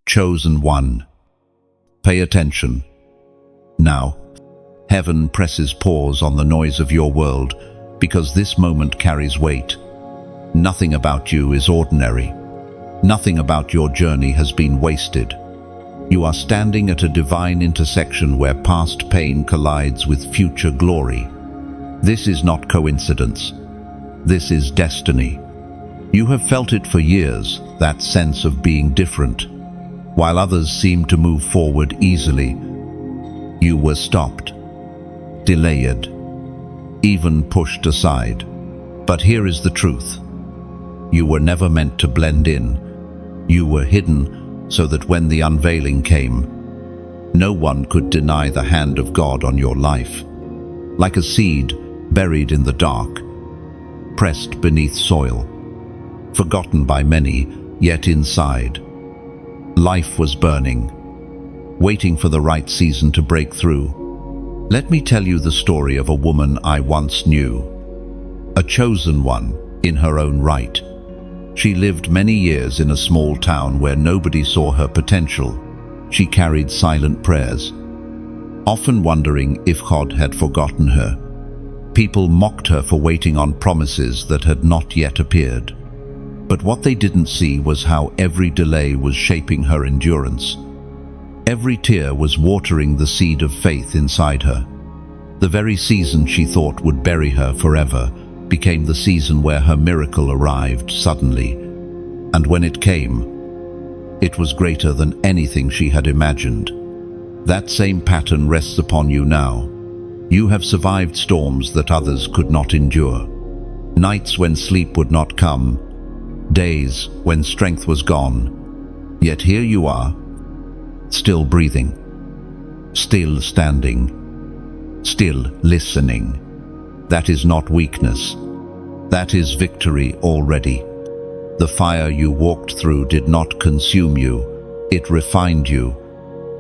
Chosen one. Pay attention. Now, heaven presses pause on the noise of your world because this moment carries weight. Nothing about you is ordinary. Nothing about your journey has been wasted. You are standing at a divine intersection where past pain collides with future glory. This is not coincidence. This is destiny. You have felt it for years, that sense of being different. While others seemed to move forward easily, you were stopped, delayed, even pushed aside. But here is the truth. You were never meant to blend in. You were hidden so that when the unveiling came, no one could deny the hand of God on your life. Like a seed buried in the dark, pressed beneath soil, forgotten by many, yet inside, life was burning, waiting for the right season to break through. Let me tell you the story of a woman I once knew, a chosen one in her own right. She lived many years in a small town where nobody saw her potential. She carried silent prayers, often wondering if God had forgotten her. People mocked her for waiting on promises that had not yet appeared. But what they didn't see was how every delay was shaping her endurance. Every tear was watering the seed of faith inside her. The very season she thought would bury her forever became the season where her miracle arrived suddenly. And when it came, it was greater than anything she had imagined. That same pattern rests upon you now. You have survived storms that others could not endure. Nights when sleep would not come, days when strength was gone. Yet here you are, still breathing, still standing, still listening. That is not weakness. That is victory already. The fire you walked through did not consume you. It refined you.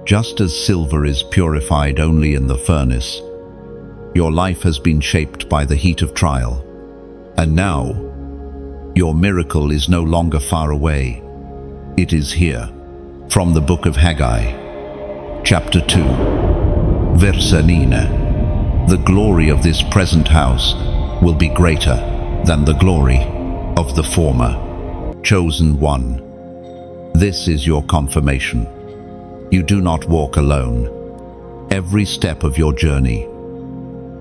Just as silver is purified only in the furnace, your life has been shaped by the heat of trial. And now, your miracle is no longer far away. It is here. From the book of Haggai, chapter 2, verse 9. The glory of this present house will be greater than the glory of the former. Chosen one. This is your confirmation. You do not walk alone. Every step of your journey,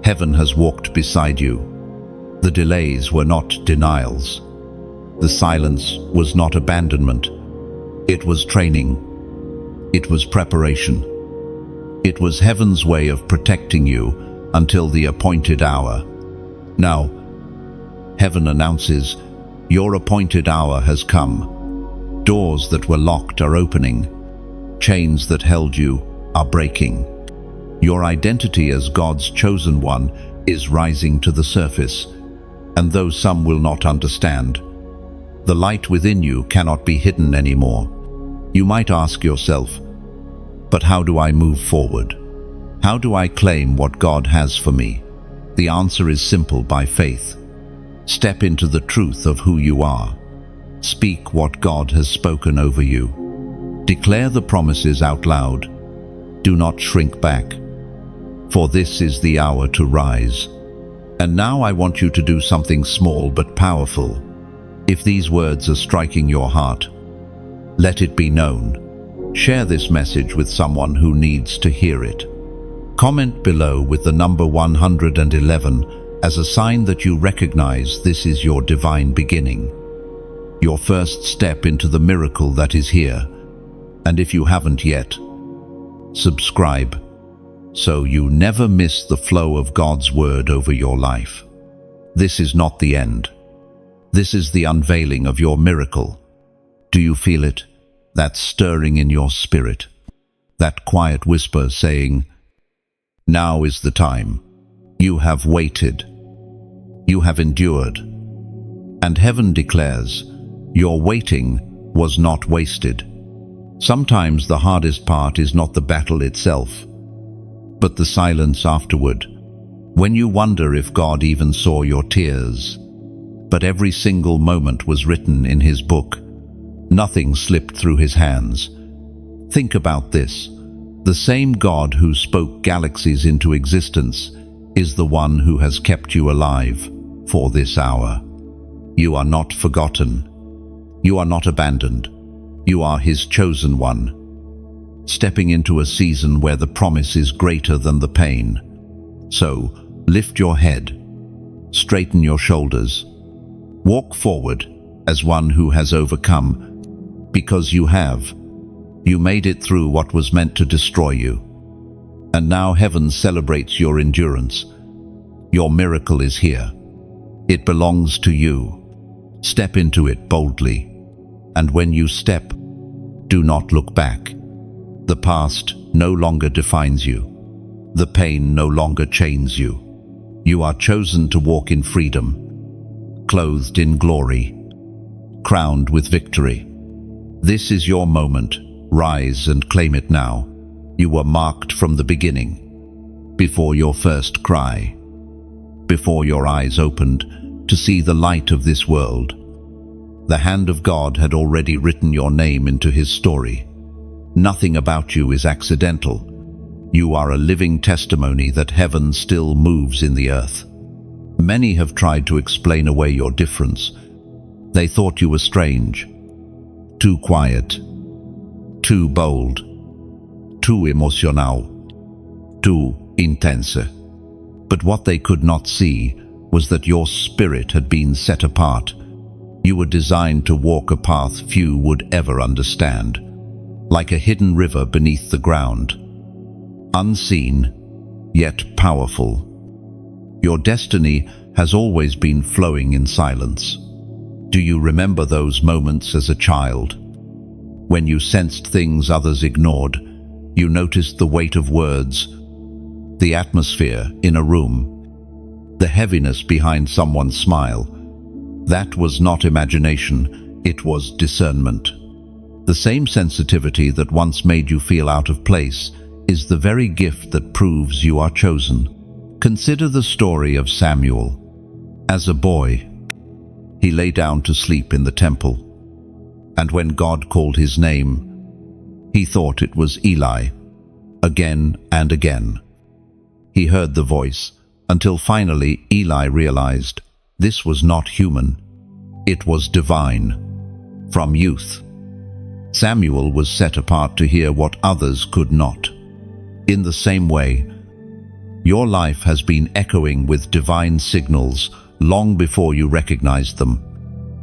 heaven has walked beside you. The delays were not denials. The silence was not abandonment. It was training. It was preparation. It was heaven's way of protecting you until the appointed hour. Now, heaven announces, your appointed hour has come. Doors that were locked are opening. Chains that held you are breaking. Your identity as God's chosen one is rising to the surface. And though some will not understand, the light within you cannot be hidden anymore. You might ask yourself, but how do I move forward? How do I claim what God has for me? The answer is simple: by faith. Step into the truth of who you are. Speak what God has spoken over you. Declare the promises out loud. Do not shrink back, for this is the hour to rise. And now I want you to do something small but powerful. If these words are striking your heart, let it be known. Share this message with someone who needs to hear it. Comment below with the number 111 as a sign that you recognize this is your divine beginning, your first step into the miracle that is here. And if you haven't yet, subscribe so you never miss the flow of God's word over your life. This is not the end. This is the unveiling of your miracle. Do you feel it? That stirring in your spirit, that quiet whisper saying, now is the time. You have waited. You have endured. And heaven declares, your waiting was not wasted. Sometimes the hardest part is not the battle itself, but the silence afterward, when you wonder if God even saw your tears. But every single moment was written in His book. Nothing slipped through His hands. Think about this. The same God who spoke galaxies into existence is the one who has kept you alive for this hour. You are not forgotten. You are not abandoned. You are His chosen one, stepping into a season where the promise is greater than the pain. So, lift your head, straighten your shoulders, walk forward as one who has overcome, because you have. You made it through what was meant to destroy you. And now heaven celebrates your endurance. Your miracle is here. It belongs to you. Step into it boldly. And when you step, do not look back. The past no longer defines you. The pain no longer chains you. You are chosen to walk in freedom, clothed in glory, crowned with victory. This is your moment. Rise and claim it now. You were marked from the beginning, before your first cry, before your eyes opened to see the light of this world. The hand of God had already written your name into His story. Nothing about you is accidental. You are a living testimony that heaven still moves in the earth. Many have tried to explain away your difference. They thought you were strange, too quiet, too bold, too emotional, too intense. But what they could not see was that your spirit had been set apart. You were designed to walk a path few would ever understand, like a hidden river beneath the ground, unseen, yet powerful. Your destiny has always been flowing in silence. Do you remember those moments as a child? When you sensed things others ignored, you noticed the weight of words, the atmosphere in a room, the heaviness behind someone's smile. That was not imagination, it was discernment. The same sensitivity that once made you feel out of place is the very gift that proves you are chosen. Consider the story of Samuel. As a boy, he lay down to sleep in the temple, and when God called his name, he thought it was Eli. Again and again, he heard the voice, until finally Eli realized this was not human, it was divine. From youth, Samuel was set apart to hear what others could not. In the same way, your life has been echoing with divine signals long before you recognized them.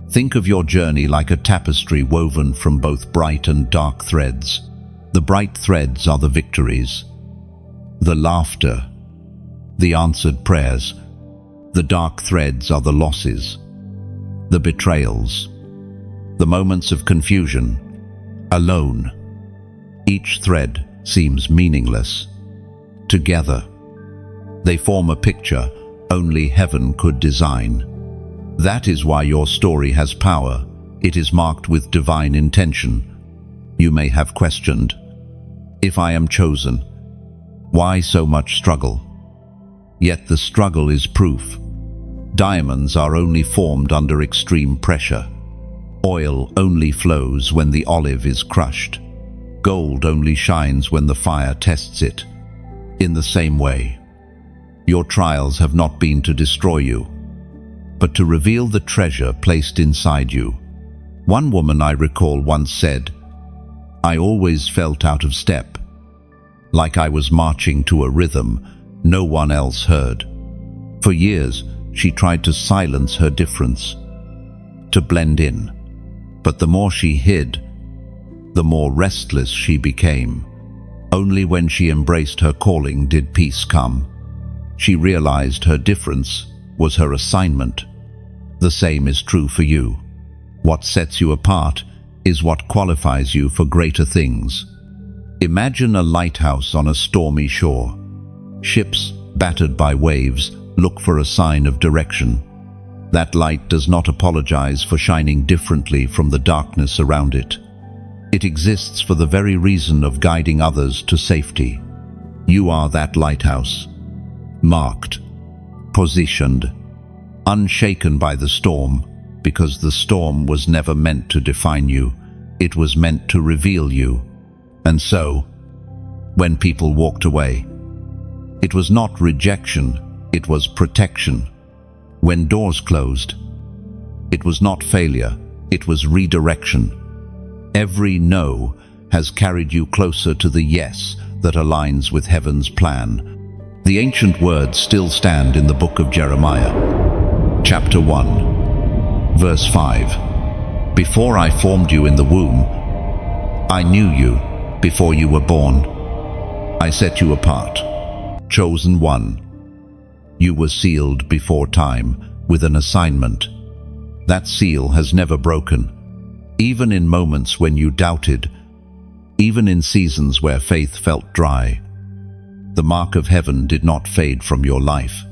Think of your journey like a tapestry woven from both bright and dark threads. The bright threads are the victories, the laughter, the answered prayers. The dark threads are the losses, the betrayals, the moments of confusion, alone. Each thread seems meaningless. Together, they form a picture only heaven could design. That is why your story has power. It is marked with divine intention. You may have questioned, if I am chosen, why so much struggle? Yet the struggle is proof. Diamonds are only formed under extreme pressure. Oil only flows when the olive is crushed. Gold only shines when the fire tests it. In the same way, your trials have not been to destroy you, but to reveal the treasure placed inside you. One woman I recall once said, I always felt out of step, like I was marching to a rhythm no one else heard. For years, she tried to silence her difference, to blend in. But the more she hid, the more restless she became. Only when she embraced her calling did peace come. She realized her difference was her assignment. The same is true for you. What sets you apart is what qualifies you for greater things. Imagine a lighthouse on a stormy shore. Ships, battered by waves, look for a sign of direction. That light does not apologize for shining differently from the darkness around it. It exists for the very reason of guiding others to safety. You are that lighthouse, marked, positioned, unshaken by the storm, because the storm was never meant to define you. It was meant to reveal you. And so, when people walked away, it was not rejection, it was protection. When doors closed, it was not failure, it was redirection. Every no has carried you closer to the yes that aligns with heaven's plan. The ancient words still stand in the book of Jeremiah, chapter 1, verse 5. Before I formed you in the womb, I knew you. Before you were born, I set you apart, chosen one. You were sealed before time with an assignment. That seal has never broken. Even in moments when you doubted, even in seasons where faith felt dry, the mark of heaven did not fade from your life.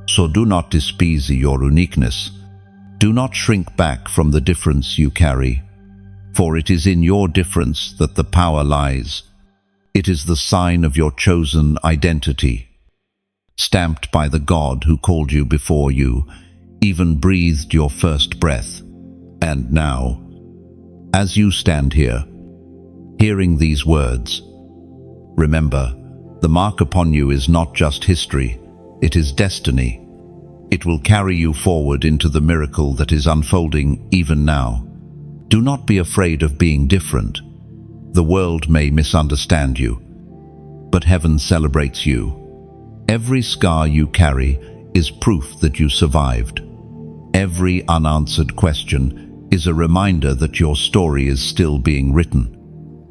So do not despise your uniqueness. Do not shrink back from the difference you carry, for it is in your difference that the power lies. It is the sign of your chosen identity, stamped by the God who called you before you even breathed your first breath. And now, as you stand here, hearing these words, remember, the mark upon you is not just history, it is destiny. It will carry you forward into the miracle that is unfolding even now. Do not be afraid of being different. The world may misunderstand you, but heaven celebrates you. Every scar you carry is proof that you survived. Every unanswered question is a reminder that your story is still being written.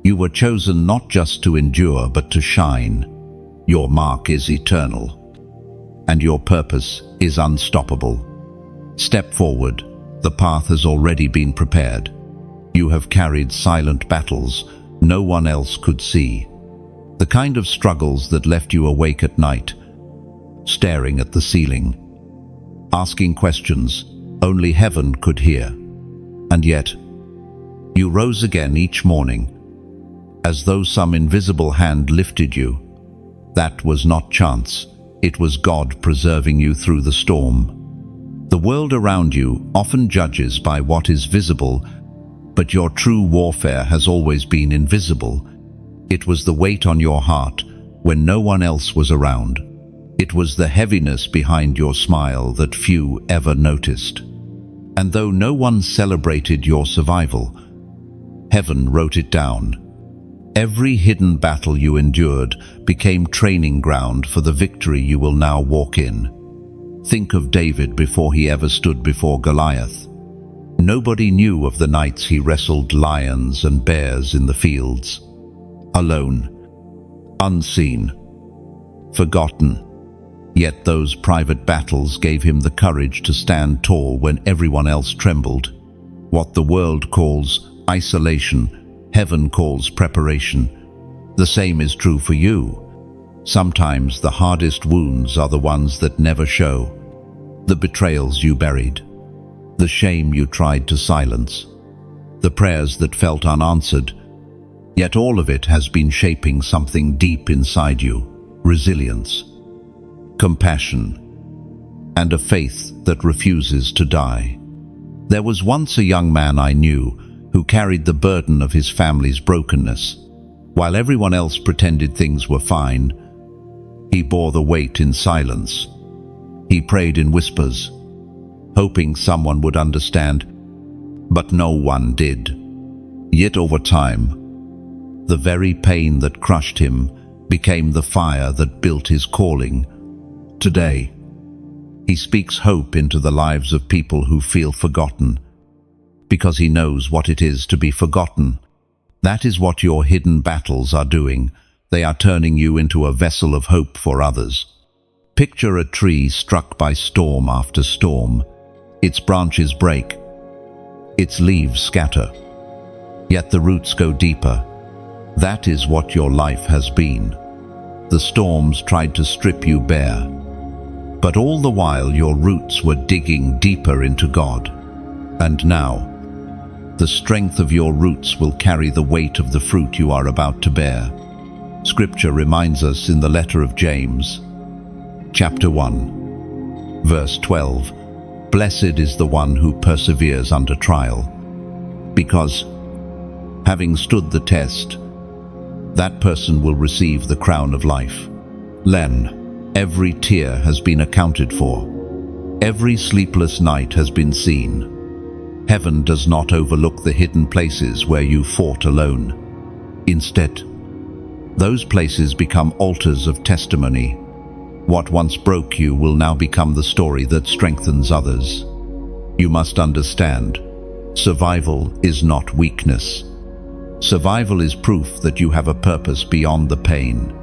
You were chosen not just to endure, but to shine. Your mark is eternal, and your purpose is unstoppable. Step forward. The path has already been prepared. You have carried silent battles no one else could see. The kind of struggles that left you awake at night, staring at the ceiling, asking questions only heaven could hear. And yet, you rose again each morning, as though some invisible hand lifted you. That was not chance, it was God preserving you through the storm. The world around you often judges by what is visible, but your true warfare has always been invisible. It was the weight on your heart when no one else was around. It was the heaviness behind your smile that few ever noticed. And though no one celebrated your survival, heaven wrote it down. Every hidden battle you endured became training ground for the victory you will now walk in. Think of David before he ever stood before Goliath. Nobody knew of the nights he wrestled lions and bears in the fields. Alone, unseen, forgotten. Yet those private battles gave him the courage to stand tall when everyone else trembled. What the world calls isolation, heaven calls preparation. The same is true for you. Sometimes the hardest wounds are the ones that never show. The betrayals you buried, the shame you tried to silence, the prayers that felt unanswered. Yet all of it has been shaping something deep inside you: resilience, compassion, and a faith that refuses to die. There was once a young man I knew who carried the burden of his family's brokenness. While everyone else pretended things were fine, he bore the weight in silence. He prayed in whispers, hoping someone would understand, but no one did. Yet over time, the very pain that crushed him became the fire that built his calling. Today, he speaks hope into the lives of people who feel forgotten, because he knows what it is to be forgotten. That is what your hidden battles are doing. They are turning you into a vessel of hope for others. Picture a tree struck by storm after storm. Its branches break, its leaves scatter, yet the roots go deeper. That is what your life has been. The storms tried to strip you bare, but all the while your roots were digging deeper into God. And now, the strength of your roots will carry the weight of the fruit you are about to bear. Scripture reminds us in the letter of James, chapter 1, verse 12, "Blessed is the one who perseveres under trial, because, having stood the test, that person will receive the crown of life. Len, every tear has been accounted for. Every sleepless night has been seen. Heaven does not overlook the hidden places where you fought alone. Instead, those places become altars of testimony. What once broke you will now become the story that strengthens others. You must understand, survival is not weakness. Survival is proof that you have a purpose beyond the pain.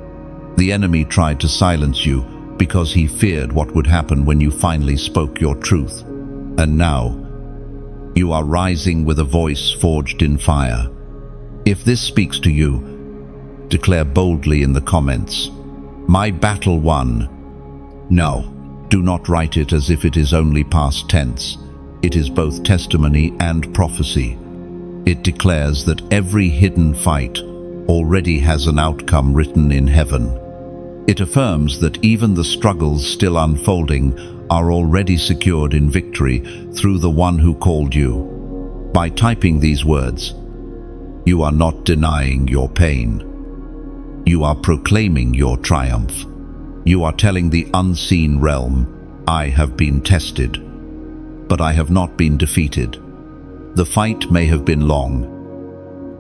The enemy tried to silence you because he feared what would happen when you finally spoke your truth. And now, you are rising with a voice forged in fire. If this speaks to you, declare boldly in the comments, "My battle won." No, do not write it as if it is only past tense. It is both testimony and prophecy. It declares that every hidden fight already has an outcome written in heaven. It affirms that even the struggles still unfolding are already secured in victory through the one who called you. By typing these words, you are not denying your pain. You are proclaiming your triumph. You are telling the unseen realm, I have been tested, but I have not been defeated. The fight may have been long,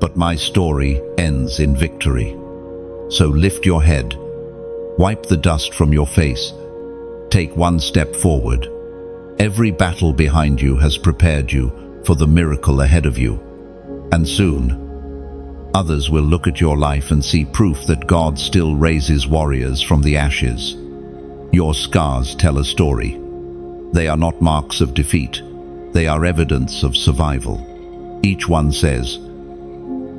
but my story ends in victory. So lift your head, wipe the dust from your face, take one step forward. Every battle behind you has prepared you for the miracle ahead of you. And soon, others will look at your life and see proof that God still raises warriors from the ashes. Your scars tell a story. They are not marks of defeat. They are evidence of survival. Each one says,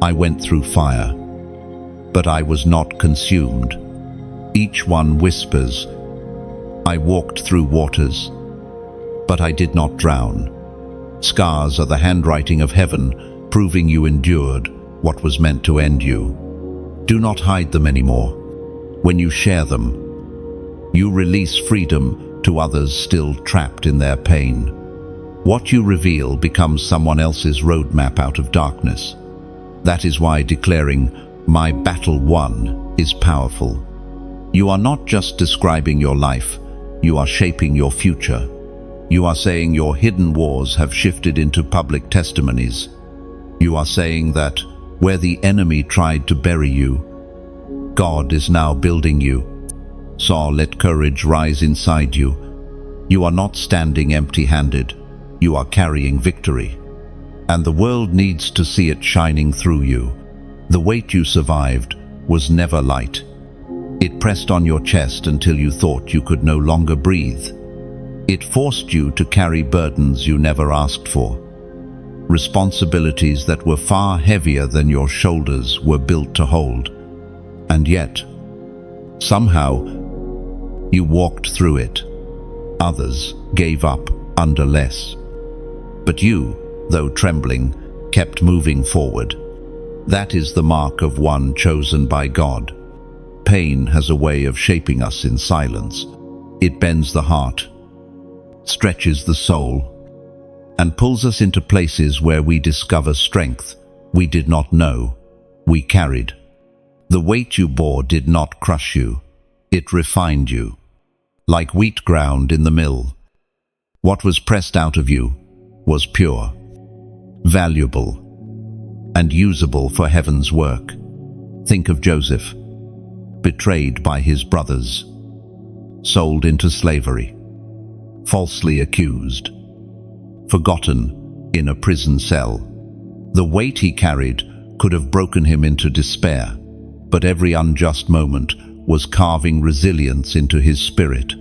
I went through fire, but I was not consumed. Each one whispers, I walked through waters, but I did not drown. Scars are the handwriting of heaven, proving you endured what was meant to end you. Do not hide them anymore. When you share them, you release freedom to others still trapped in their pain. What you reveal becomes someone else's roadmap out of darkness. That is why declaring, my battle won, is powerful. You are not just describing your life, you are shaping your future. You are saying your hidden wars have shifted into public testimonies. You are saying that where the enemy tried to bury you, God is now building you. So let courage rise inside you. You are not standing empty-handed. You are carrying victory. And the world needs to see it shining through you. The weight you survived was never light. It pressed on your chest until you thought you could no longer breathe. It forced you to carry burdens you never asked for. Responsibilities that were far heavier than your shoulders were built to hold. And yet, somehow, you walked through it. Others gave up under less. But you, though trembling, kept moving forward. That is the mark of one chosen by God. Pain has a way of shaping us in silence. It bends the heart, stretches the soul, and pulls us into places where we discover strength we did not know we carried. The weight you bore did not crush you. It refined you. Like wheat ground in the mill, what was pressed out of you was pure, valuable, and usable for heaven's work. Think of Joseph, betrayed by his brothers, sold into slavery, falsely accused, forgotten in a prison cell. The weight he carried could have broken him into despair, but every unjust moment was carving resilience into his spirit.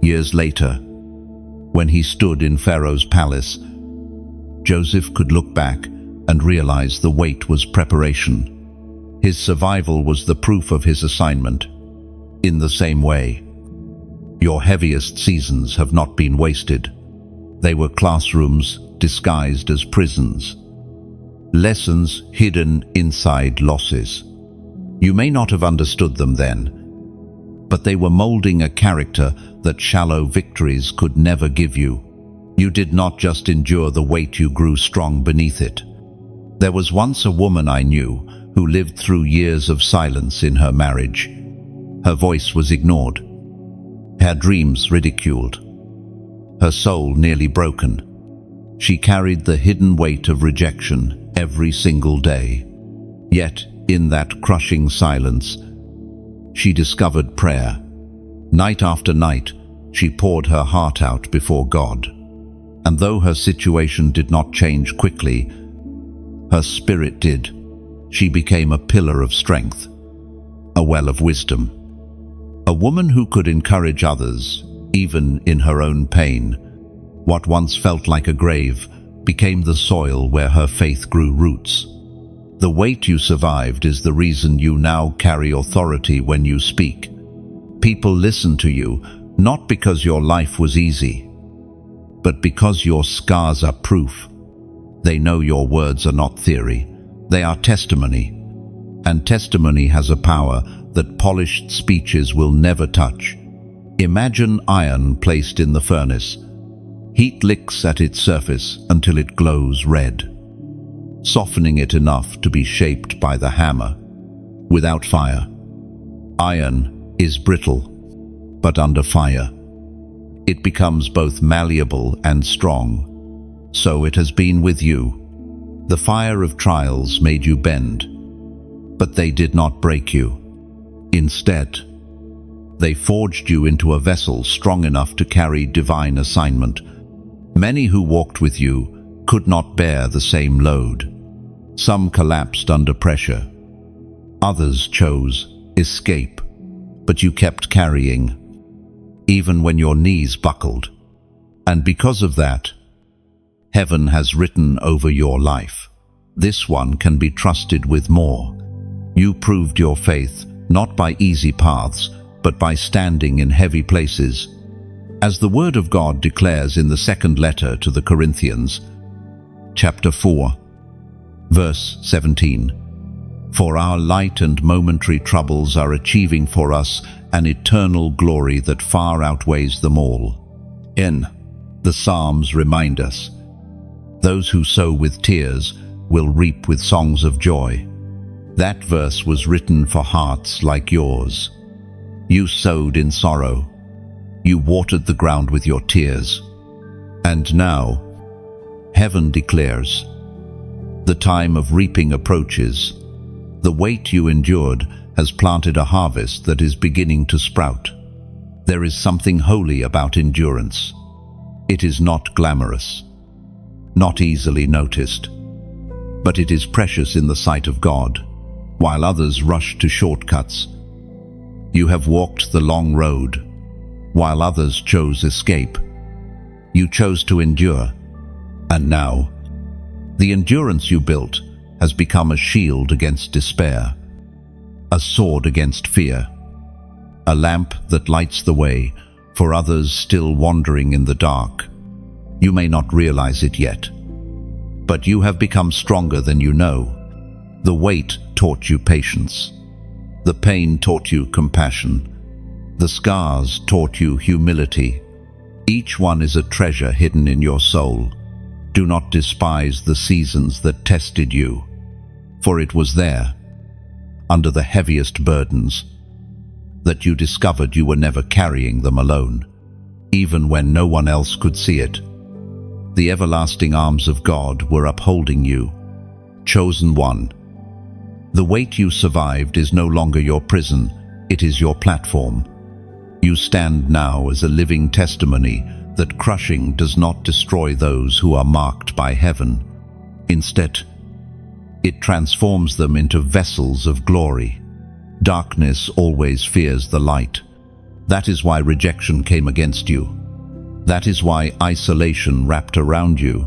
Years later, when he stood in Pharaoh's palace, Joseph could look back and realize the weight was preparation. His survival was the proof of his assignment. In the same way, your heaviest seasons have not been wasted. They were classrooms disguised as prisons, lessons hidden inside losses. You may not have understood them then, but they were molding a character that shallow victories could never give you. You did not just endure the weight, you grew strong beneath it. There was once a woman I knew who lived through years of silence in her marriage. Her voice was ignored, her dreams ridiculed, her soul nearly broken. She carried the hidden weight of rejection every single day. Yet, in that crushing silence, she discovered prayer. Night after night, she poured her heart out before God. And though her situation did not change quickly, her spirit did. She became a pillar of strength, a well of wisdom. A woman who could encourage others, even in her own pain. What once felt like a grave became the soil where her faith grew roots. The weight you survived is the reason you now carry authority when you speak. People listen to you, not because your life was easy, but because your scars are proof. They know your words are not theory, they are testimony. And testimony has a power that polished speeches will never touch. Imagine iron placed in the furnace. Heat licks at its surface until it glows red, softening it enough to be shaped by the hammer. Without fire, iron is brittle, but under fire, it becomes both malleable and strong. So it has been with you. The fire of trials made you bend, but they did not break you. Instead, they forged you into a vessel strong enough to carry divine assignment. Many who walked with you could not bear the same load. Some collapsed under pressure. Others chose escape, but you kept carrying, even when your knees buckled. And because of that, heaven has written over your life, "This one can be trusted with more." You proved your faith not by easy paths, but by standing in heavy places. As the Word of God declares in the second letter to the Corinthians, chapter 4, verse 17, "For our light and momentary troubles are achieving for us an eternal glory that far outweighs them all." The Psalms remind us, "Those who sow with tears will reap with songs of joy." That verse was written for hearts like yours. You sowed in sorrow. You watered the ground with your tears. And now, heaven declares, the time of reaping approaches. The weight you endured has planted a harvest that is beginning to sprout. There is something holy about endurance. It is not glamorous, not easily noticed, but it is precious in the sight of God. While others rush to shortcuts, you have walked the long road. While others chose escape, you chose to endure. And now, the endurance you built has become a shield against despair, a sword against fear, a lamp that lights the way for others still wandering in the dark. You may not realize it yet, but you have become stronger than you know. The weight taught you patience. The pain taught you compassion. The scars taught you humility. Each one is a treasure hidden in your soul. Do not despise the seasons that tested you, for it was there, under the heaviest burdens, that you discovered you were never carrying them alone, even when no one else could see it. The everlasting arms of God were upholding you, chosen one. The weight you survived is no longer your prison, it is your platform. You stand now as a living testimony that crushing does not destroy those who are marked by heaven. Instead, it transforms them into vessels of glory. Darkness always fears the light. That is why rejection came against you. That is why isolation wrapped around you.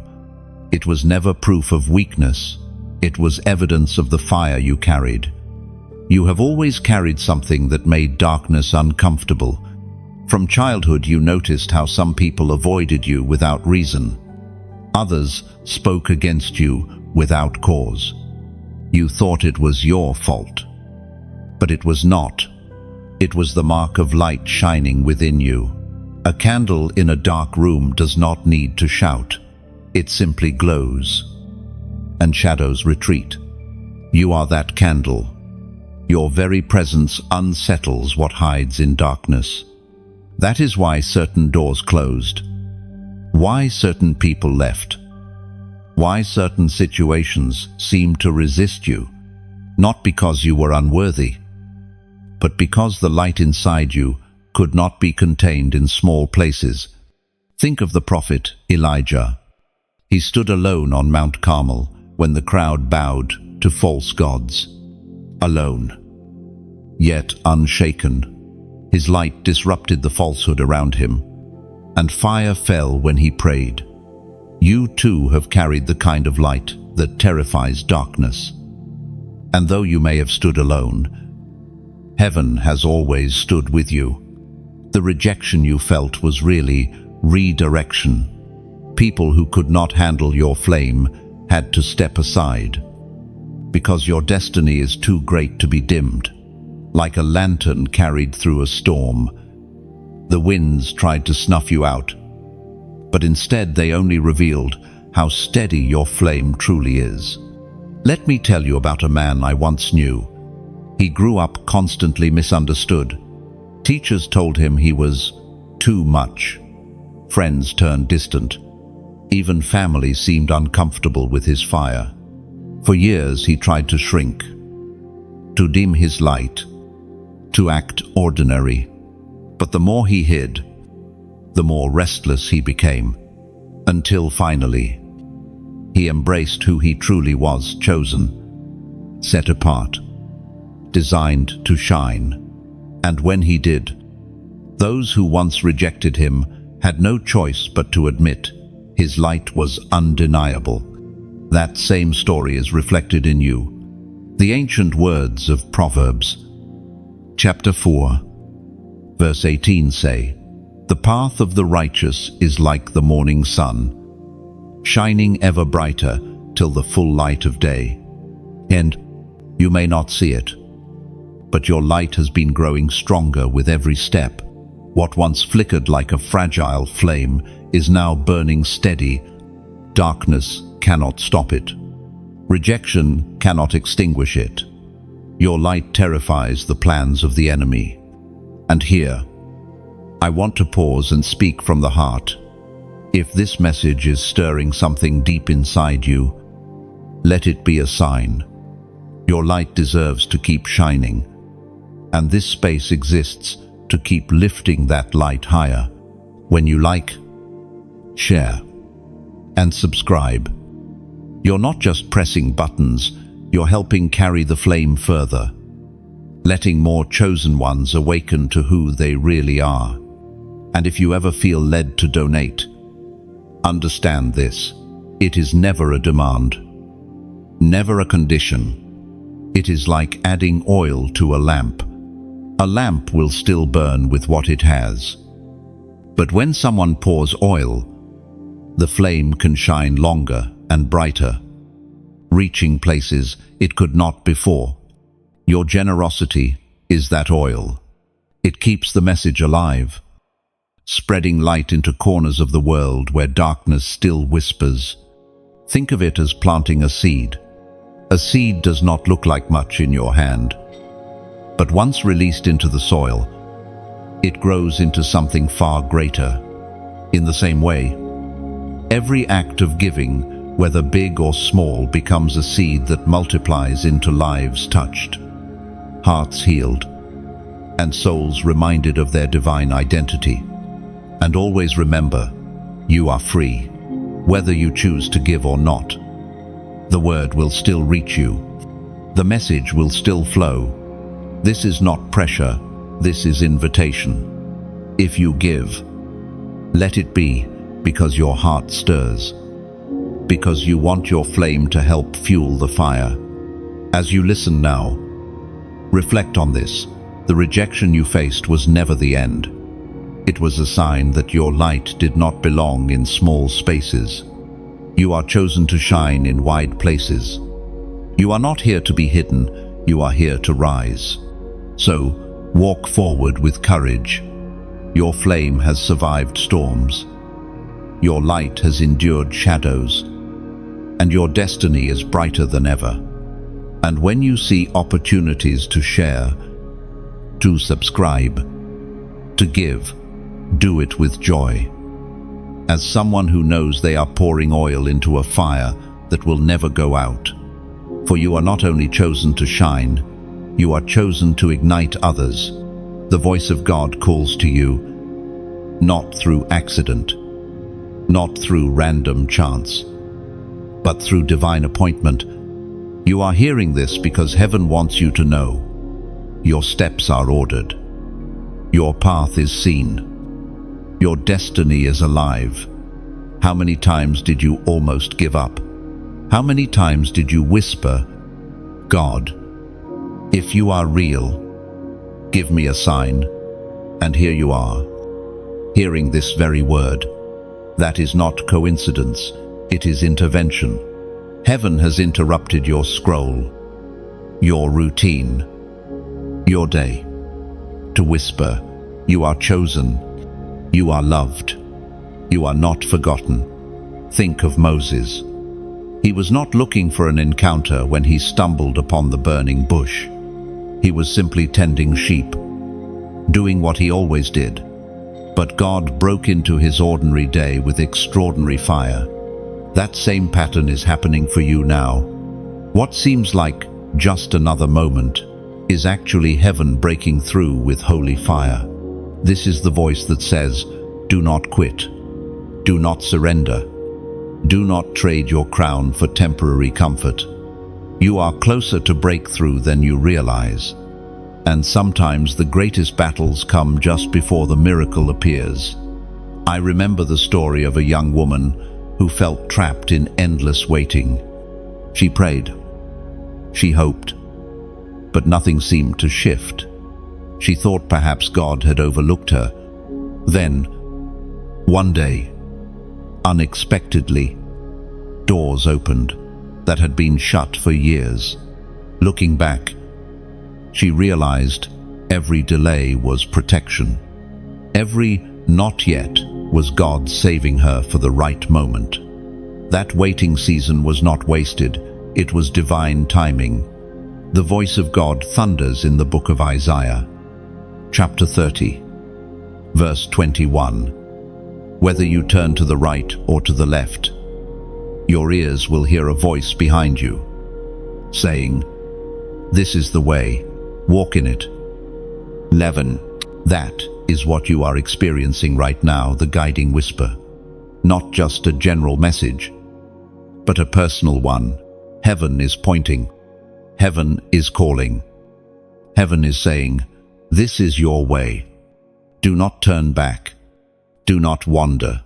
It was never proof of weakness. It was evidence of the fire you carried. You have always carried something that made darkness uncomfortable. From childhood, you noticed how some people avoided you without reason. Others spoke against you without cause. You thought it was your fault. But it was not. It was the mark of light shining within you. A candle in a dark room does not need to shout. It simply glows, and shadows retreat. You are that candle. Your very presence unsettles what hides in darkness. That is why certain doors closed. Why certain people left. Why certain situations seemed to resist you. Not because you were unworthy, but because the light inside you could not be contained in small places. Think of the prophet Elijah. He stood alone on Mount Carmel when the crowd bowed to false gods. Alone, yet unshaken. His light disrupted the falsehood around him, and fire fell when he prayed. You too have carried the kind of light that terrifies darkness. And though you may have stood alone, heaven has always stood with you. The rejection you felt was really redirection. People who could not handle your flame had to step aside, because your destiny is too great to be dimmed. Like a lantern carried through a storm, the winds tried to snuff you out, but instead they only revealed how steady your flame truly is. Let me tell you about a man I once knew. He grew up constantly misunderstood. Teachers told him he was too much. Friends turned distant. Even family seemed uncomfortable with his fire. For years he tried to shrink, to dim his light, to act ordinary. But the more he hid, the more restless he became, until finally, he embraced who he truly was: chosen, set apart, designed to shine. And when he did, those who once rejected him had no choice but to admit his light was undeniable. That same story is reflected in you. The ancient words of Proverbs, chapter 4, verse 18 say, "The path of the righteous is like the morning sun, shining ever brighter till the full light of day." And you may not see it, but your light has been growing stronger with every step. What once flickered like a fragile flame is now burning steady. Darkness cannot stop it. Rejection cannot extinguish it. Your light terrifies the plans of the enemy. And here, I want to pause and speak from the heart. If this message is stirring something deep inside you, let it be a sign. Your light deserves to keep shining, and this space exists to keep lifting that light higher. When you like, share, and subscribe, you're not just pressing buttons, you're helping carry the flame further, letting more chosen ones awaken to who they really are. And if you ever feel led to donate, understand this: it is never a demand, never a condition. It is like adding oil to a lamp. A lamp will still burn with what it has. But when someone pours oil, the flame can shine longer and brighter, reaching places it could not before. Your generosity is that oil. It keeps the message alive, spreading light into corners of the world where darkness still whispers. Think of it as planting a seed. A seed does not look like much in your hand, but once released into the soil, it grows into something far greater. In the same way, every act of giving, whether big or small, becomes a seed that multiplies into lives touched, hearts healed, and souls reminded of their divine identity. And always remember, you are free. Whether you choose to give or not, the word will still reach you. The message will still flow. This is not pressure, this is invitation. If you give, let it be because your heart stirs, because you want your flame to help fuel the fire. As you listen now, reflect on this. The rejection you faced was never the end. It was a sign that your light did not belong in small spaces. You are chosen to shine in wide places. You are not here to be hidden, you are here to rise. So, walk forward with courage. Your flame has survived storms. Your light has endured shadows. And your destiny is brighter than ever. And when you see opportunities to share, to subscribe, to give, do it with joy. As someone who knows they are pouring oil into a fire that will never go out. For you are not only chosen to shine, you are chosen to ignite others. The voice of God calls to you, not through accident, not through random chance, but through divine appointment. You are hearing this because heaven wants you to know. Your steps are ordered. Your path is seen. Your destiny is alive. How many times did you almost give up? How many times did you whisper, God, if you are real, give me a sign? And here you are, hearing this very word. That is not coincidence, it is intervention. Heaven has interrupted your scroll, your routine, your day, to whisper, you are chosen, you are loved, you are not forgotten. Think of Moses. He was not looking for an encounter when he stumbled upon the burning bush. He was simply tending sheep, doing what he always did. But God broke into his ordinary day with extraordinary fire. That same pattern is happening for you now. What seems like just another moment is actually heaven breaking through with holy fire. This is the voice that says, do not quit. Do not surrender. Do not trade your crown for temporary comfort. You are closer to breakthrough than you realize. And sometimes the greatest battles come just before the miracle appears. I remember the story of a young woman who felt trapped in endless waiting. She prayed. She hoped. But nothing seemed to shift. She thought perhaps God had overlooked her. Then, one day, unexpectedly, doors opened that had been shut for years. Looking back, she realized every delay was protection. Every not yet was God saving her for the right moment. That waiting season was not wasted, it was divine timing. The voice of God thunders in the book of Isaiah, chapter 30, verse 21. Whether you turn to the right or to the left, your ears will hear a voice behind you, saying, this is the way, walk in it. 11. That is what you are experiencing right now, the guiding whisper. Not just a general message, but a personal one. Heaven is pointing. Heaven is calling. Heaven is saying, this is your way. Do not turn back. Do not wander.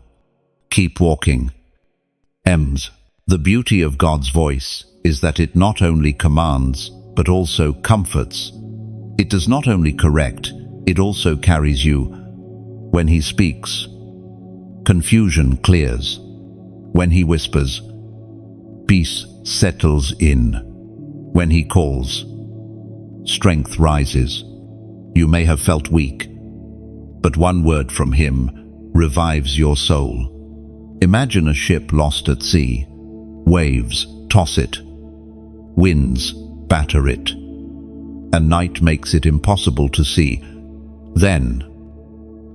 Keep walking. The beauty of God's voice is that it not only commands, but also comforts. It does not only correct, it also carries you. When he speaks, confusion clears. When he whispers, peace settles in. When he calls, strength rises. You may have felt weak, but one word from him revives your soul. Imagine a ship lost at sea. Waves toss it. Winds batter it. And night makes it impossible to see. Then,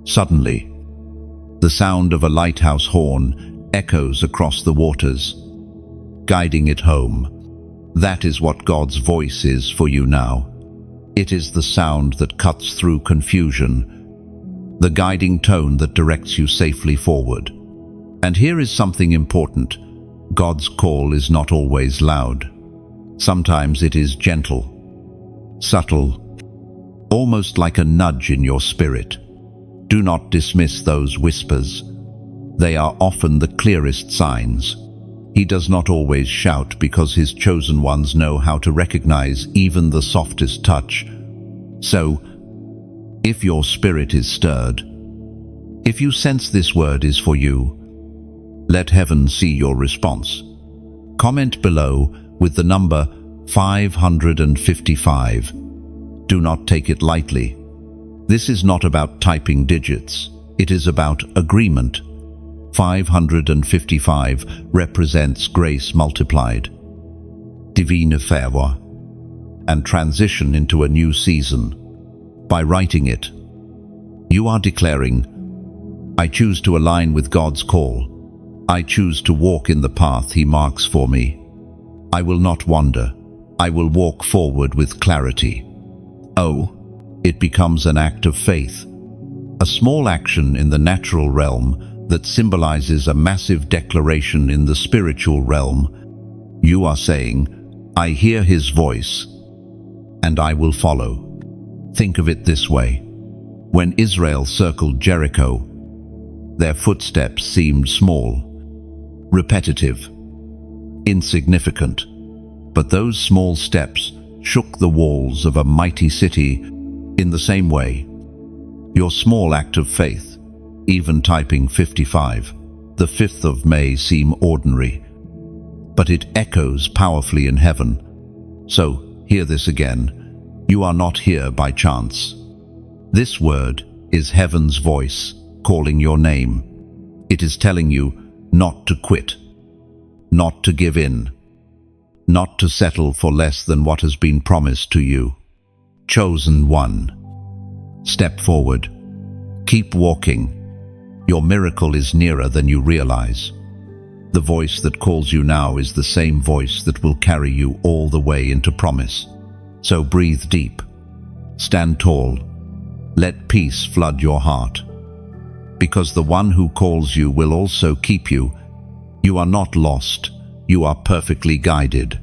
suddenly, the sound of a lighthouse horn echoes across the waters, guiding it home. That is what God's voice is for you now. It is the sound that cuts through confusion, the guiding tone that directs you safely forward. And here is something important. God's call is not always loud. Sometimes it is gentle, subtle, almost like a nudge in your spirit. Do not dismiss those whispers. They are often the clearest signs. He does not always shout because his chosen ones know how to recognize even the softest touch. So, if your spirit is stirred, if you sense this word is for you, let heaven see your response. Comment below with the number 555. Do not take it lightly. This is not about typing digits. It is about agreement. 555 represents grace multiplied. Divine favor. and transition into a new season. By writing it, you are declaring, I choose to align with God's call. I choose to walk in the path He marks for me. I will not wander. I will walk forward with clarity. Oh, it becomes an act of faith, a small action in the natural realm that symbolizes a massive declaration in the spiritual realm. You are saying, I hear His voice, and I will follow. Think of it this way. When Israel circled Jericho, their footsteps seemed small, repetitive, insignificant. But those small steps shook the walls of a mighty city. In the same way, your small act of faith, even typing 55, the 5th of May, seem ordinary, but it echoes powerfully in heaven. So, hear this again. You are not here by chance. This word is heaven's voice calling your name. It is telling you not to quit, not to give in, not to settle for less than what has been promised to you. Chosen one. Step forward. Keep walking. Your miracle is nearer than you realize. The voice that calls you now is the same voice that will carry you all the way into promise. So breathe deep. Stand tall. Let peace flood your heart. Because the one who calls you will also keep you. You are not lost. You are perfectly guided.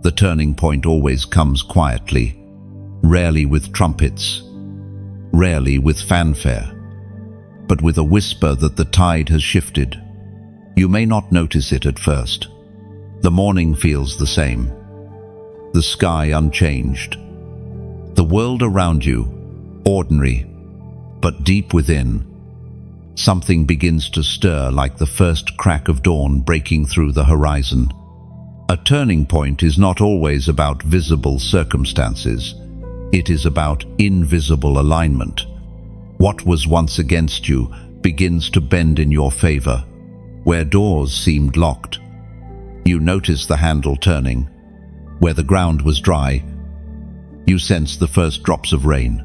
The turning point always comes quietly, rarely with trumpets, rarely with fanfare, but with a whisper that the tide has shifted. You may not notice it at first. The morning feels the same, the sky unchanged, the world around you ordinary, but deep within, something begins to stir like the first crack of dawn breaking through the horizon. A turning point is not always about visible circumstances. It is about invisible alignment. What was once against you begins to bend in your favor. Where doors seemed locked, you notice the handle turning. Where the ground was dry, you sense the first drops of rain.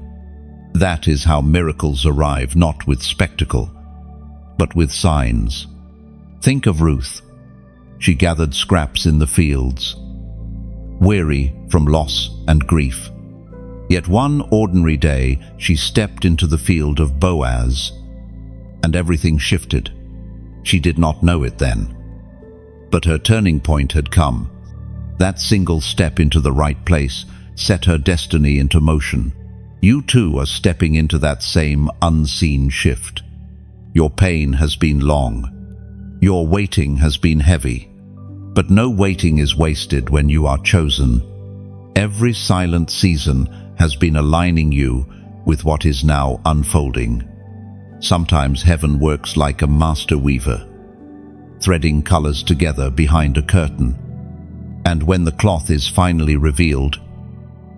That is how miracles arrive, not with spectacle, but with signs. Think of Ruth. She gathered scraps in the fields, weary from loss and grief. Yet one ordinary day she stepped into the field of Boaz, and everything shifted. She did not know it then, but her turning point had come. That single step into the right place set her destiny into motion. You too are stepping into that same unseen shift. Your pain has been long. Your waiting has been heavy. But no waiting is wasted when you are chosen. Every silent season has been aligning you with what is now unfolding. Sometimes heaven works like a master weaver, threading colors together behind a curtain. And when the cloth is finally revealed,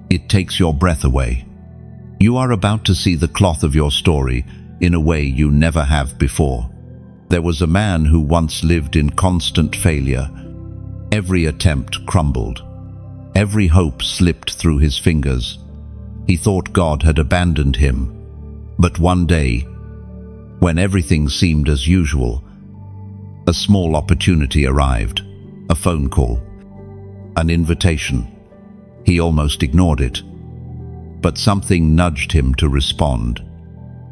it takes your breath away. You are about to see the cloth of your story in a way you never have before. There was a man who once lived in constant failure. Every attempt crumbled. Every hope slipped through his fingers. He thought God had abandoned him. But one day, when everything seemed as usual, a small opportunity arrived. A phone call. An invitation. He almost ignored it. But something nudged him to respond.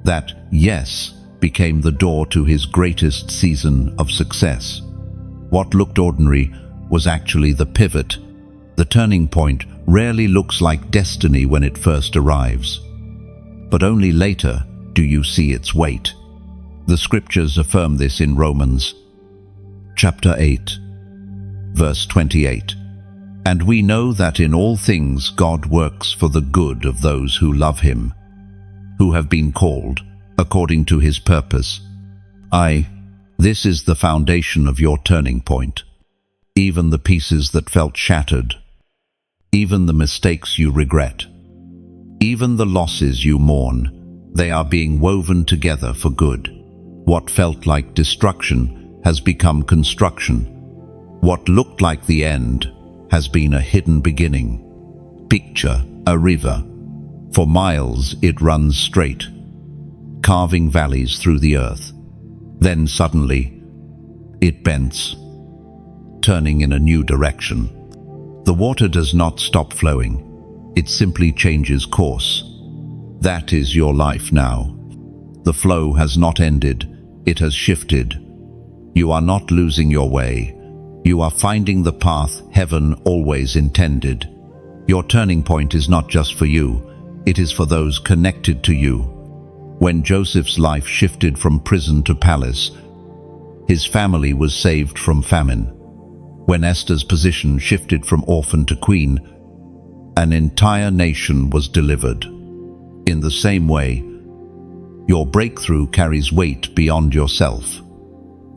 That yes became the door to his greatest season of success. What looked ordinary was actually the pivot. The turning point rarely looks like destiny when it first arrives, but only later do you see its weight. The scriptures affirm this in Romans chapter 8, verse 28. And we know that in all things God works for the good of those who love Him, who have been called according to His purpose. This is the foundation of your turning point. Even the pieces that felt shattered, even the mistakes you regret, even the losses you mourn, they are being woven together for good. What felt like destruction has become construction. What looked like the end has been a hidden beginning. Picture a river. For miles it runs straight, carving valleys through the earth. Then suddenly, it bends, turning in a new direction. The water does not stop flowing. It simply changes course. That is your life now. The flow has not ended. It has shifted. You are not losing your way. You are finding the path heaven always intended. Your turning point is not just for you. It is for those connected to you. When Joseph's life shifted from prison to palace, his family was saved from famine. When Esther's position shifted from orphan to queen, an entire nation was delivered. In the same way, your breakthrough carries weight beyond yourself.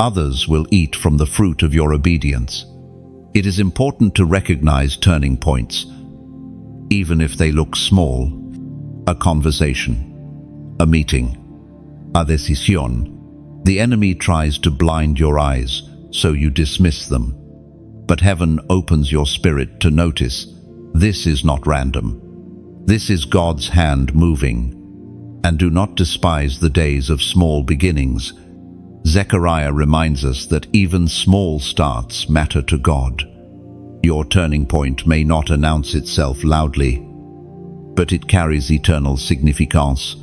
Others will eat from the fruit of your obedience. It is important to recognize turning points, even if they look small. A conversation, a meeting, a decisión. The enemy tries to blind your eyes, so you dismiss them. But heaven opens your spirit to notice, this is not random. This is God's hand moving. And do not despise the days of small beginnings. Zechariah reminds us that even small starts matter to God. Your turning point may not announce itself loudly, but it carries eternal significance.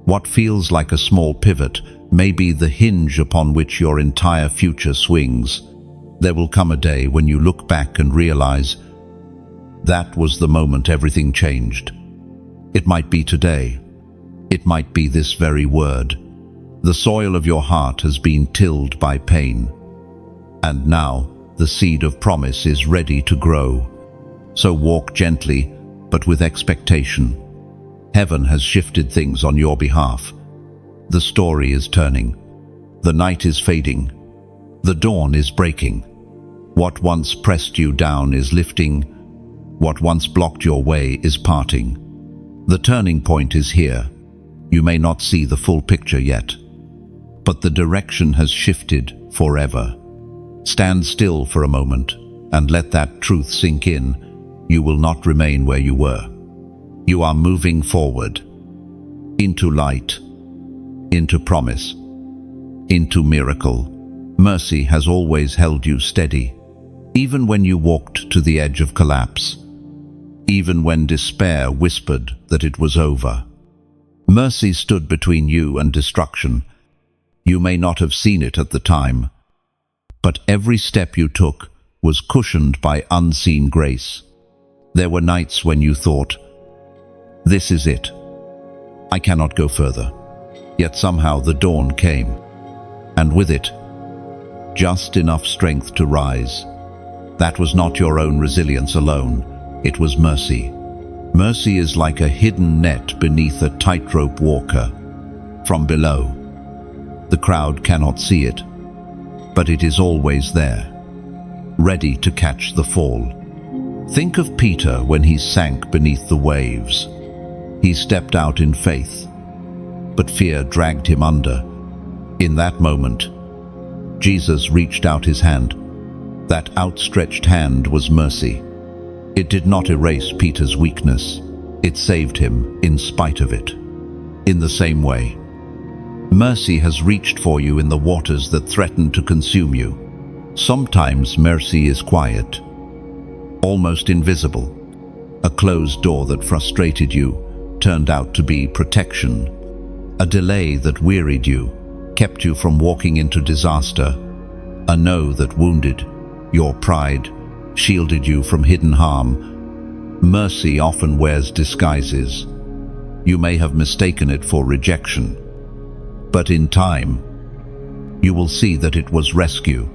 What feels like a small pivot may be the hinge upon which your entire future swings. There will come a day when you look back and realize that was the moment everything changed. It might be today. It might be this very word. The soil of your heart has been tilled by pain, and now the seed of promise is ready to grow. So walk gently, but with expectation. Heaven has shifted things on your behalf. The story is turning. The night is fading. The dawn is breaking. What once pressed you down is lifting. What once blocked your way is parting. The turning point is here. You may not see the full picture yet, but the direction has shifted forever. Stand still for a moment and let that truth sink in. You will not remain where you were. You are moving forward, into light, into promise, into miracle. Mercy has always held you steady, even when you walked to the edge of collapse, even when despair whispered that it was over. Mercy stood between you and destruction. You may not have seen it at the time, but every step you took was cushioned by unseen grace. There were nights when you thought, this is it. I cannot go further. Yet somehow the dawn came, and with it, just enough strength to rise. That was not your own resilience alone. It was mercy. Mercy is like a hidden net beneath a tightrope walker. From below, the crowd cannot see it, but it is always there, ready to catch the fall. Think of Peter when he sank beneath the waves. He stepped out in faith, but fear dragged him under. In that moment, Jesus reached out his hand. That outstretched hand was mercy. It did not erase Peter's weakness. It saved him in spite of it. In the same way, mercy has reached for you in the waters that threaten to consume you. Sometimes mercy is quiet, almost invisible. A closed door that frustrated you turned out to be protection. A delay that wearied you kept you from walking into disaster. A no that wounded your pride shielded you from hidden harm. Mercy often wears disguises. You may have mistaken it for rejection, but in time, you will see that it was rescue.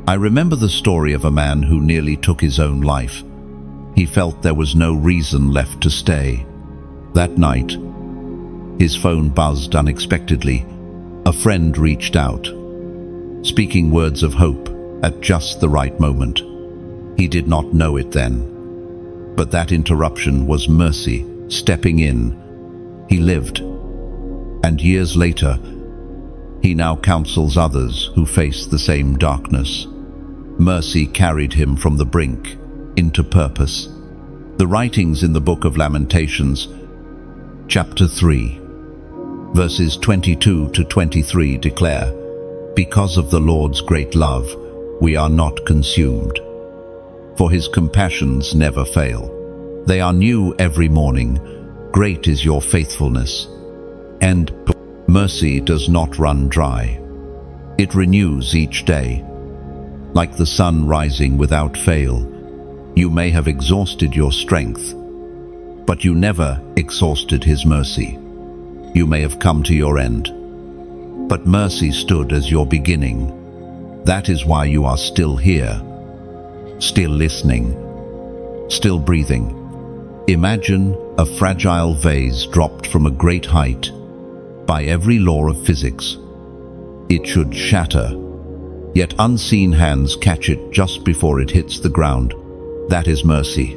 I remember the story of a man who nearly took his own life. He felt there was no reason left to stay. That night, his phone buzzed unexpectedly. A friend reached out, speaking words of hope at just the right moment. He did not know it then, but that interruption was mercy stepping in. He lived, and years later, he now counsels others who face the same darkness. Mercy carried him from the brink into purpose. The writings in the book of Lamentations, chapter 3, verses 22 to 23 declare, "Because of the Lord's great love, we are not consumed. For his compassions never fail. They are new every morning. Great is your faithfulness. And mercy does not run dry. It renews each day. Like the sun rising without fail, you may have exhausted your strength, but you never exhausted his mercy. You may have come to your end, but mercy stood as your beginning. That is why you are still here, still listening, still breathing. Imagine a fragile vase dropped from a great height. By every law of physics, it should shatter, yet unseen hands catch it just before it hits the ground. That is mercy.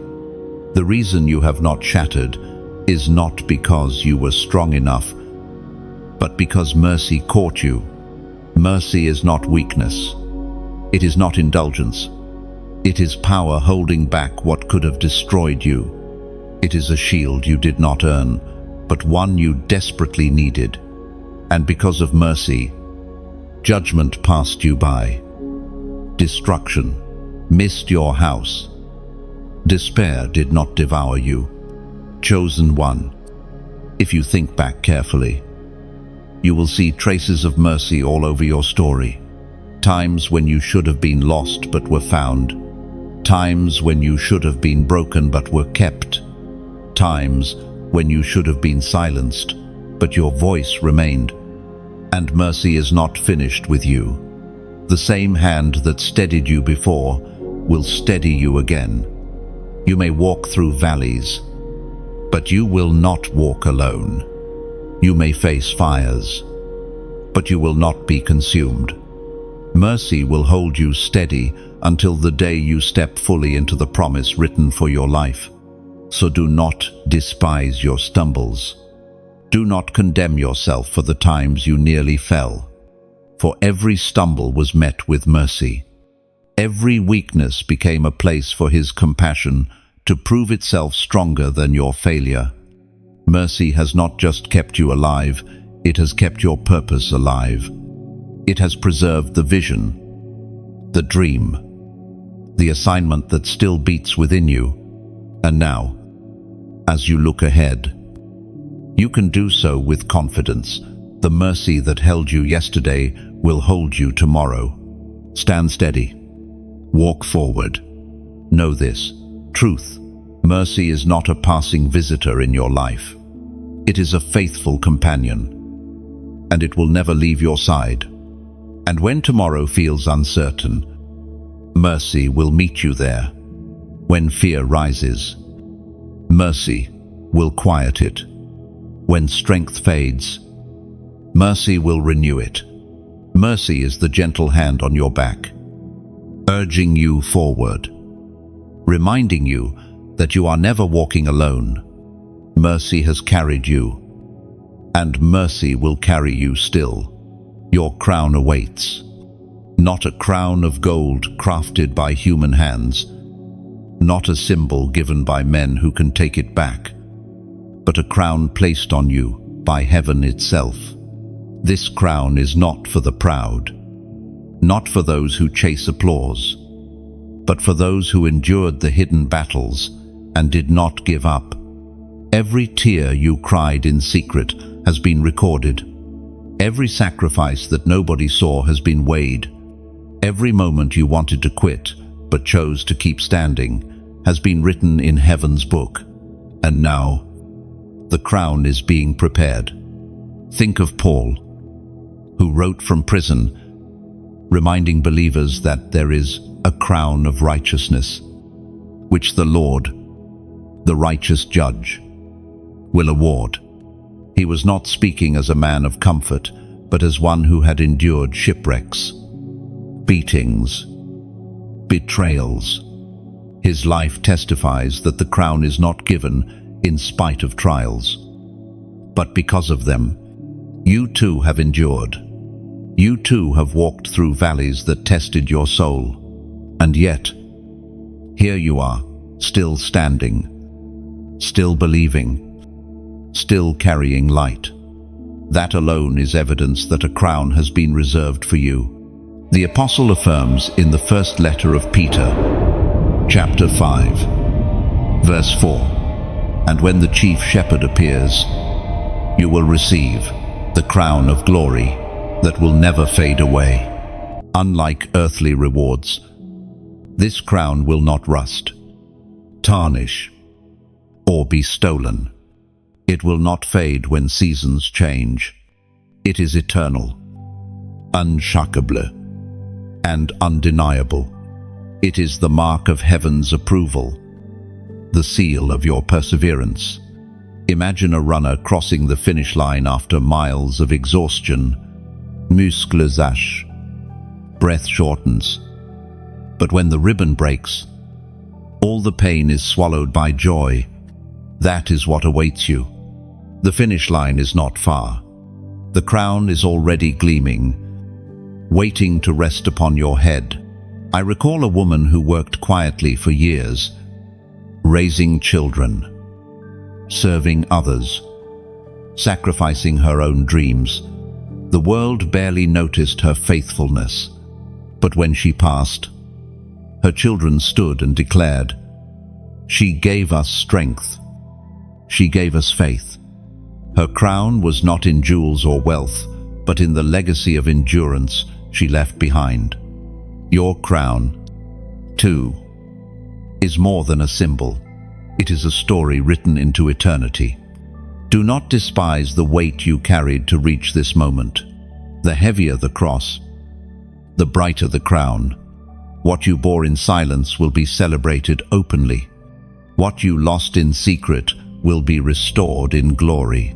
The reason you have not shattered is not because you were strong enough, but because mercy caught you. Mercy is not weakness. It is not indulgence. It is power holding back what could have destroyed you. It is a shield you did not earn, but one you desperately needed. And because of mercy, judgment passed you by. Destruction missed your house. Despair did not devour you. Chosen one, if you think back carefully, you will see traces of mercy all over your story. Times when you should have been lost but were found. Times when you should have been broken but were kept. Times when you should have been silenced, but your voice remained. And mercy is not finished with you. The same hand that steadied you before will steady you again. You may walk through valleys, but you will not walk alone. You may face fires, but you will not be consumed. Mercy will hold you steady until the day you step fully into the promise written for your life. So do not despise your stumbles. Do not condemn yourself for the times you nearly fell, for every stumble was met with mercy. Every weakness became a place for his compassion to prove itself stronger than your failure. Mercy has not just kept you alive, it has kept your purpose alive. It has preserved the vision, the dream, the assignment that still beats within you. And now, as you look ahead, you can do so with confidence. The mercy that held you yesterday will hold you tomorrow. Stand steady. Walk forward. Know this. Truth. Mercy is not a passing visitor in your life. It is a faithful companion, and it will never leave your side. And when tomorrow feels uncertain, mercy will meet you there. When fear rises, mercy will quiet it. When strength fades, mercy will renew it. Mercy is the gentle hand on your back, urging you forward, reminding you that you are never walking alone. Mercy has carried you, and mercy will carry you still. Your crown awaits, not a crown of gold crafted by human hands, not a symbol given by men who can take it back, but a crown placed on you by heaven itself. This crown is not for the proud, not for those who chase applause, but for those who endured the hidden battles and did not give up. Every tear you cried in secret has been recorded. Every sacrifice that nobody saw has been weighed. Every moment you wanted to quit but chose to keep standing has been written in heaven's book. And now, the crown is being prepared. Think of Paul, who wrote from prison, reminding believers that there is a crown of righteousness, which the Lord, the righteous judge, will award. He was not speaking as a man of comfort, but as one who had endured shipwrecks, beatings, betrayals. His life testifies that the crown is not given in spite of trials, but because of them. You too have endured. You too have walked through valleys that tested your soul. And yet, here you are, still standing, still believing, still carrying light. That alone is evidence that a crown has been reserved for you. The apostle affirms in the first letter of Peter, chapter 5, verse 4, "And when the chief shepherd appears, you will receive the crown of glory that will never fade away." Unlike earthly rewards, this crown will not rust, tarnish, or be stolen. It will not fade when seasons change. It is eternal, unshakeable, and undeniable. It is the mark of heaven's approval, the seal of your perseverance. Imagine a runner crossing the finish line after miles of exhaustion. Muscles lâchent, breath shortens. But when the ribbon breaks, all the pain is swallowed by joy. That is what awaits you. The finish line is not far. The crown is already gleaming, waiting to rest upon your head. I recall a woman who worked quietly for years, raising children, serving others, sacrificing her own dreams. The world barely noticed her faithfulness, but when she passed, her children stood and declared, "She gave us strength. She gave us faith." Her crown was not in jewels or wealth, but in the legacy of endurance she left behind. Your crown, too, is more than a symbol. It is a story written into eternity. Do not despise the weight you carried to reach this moment. The heavier the cross, the brighter the crown. What you bore in silence will be celebrated openly. What you lost in secret will be restored in glory.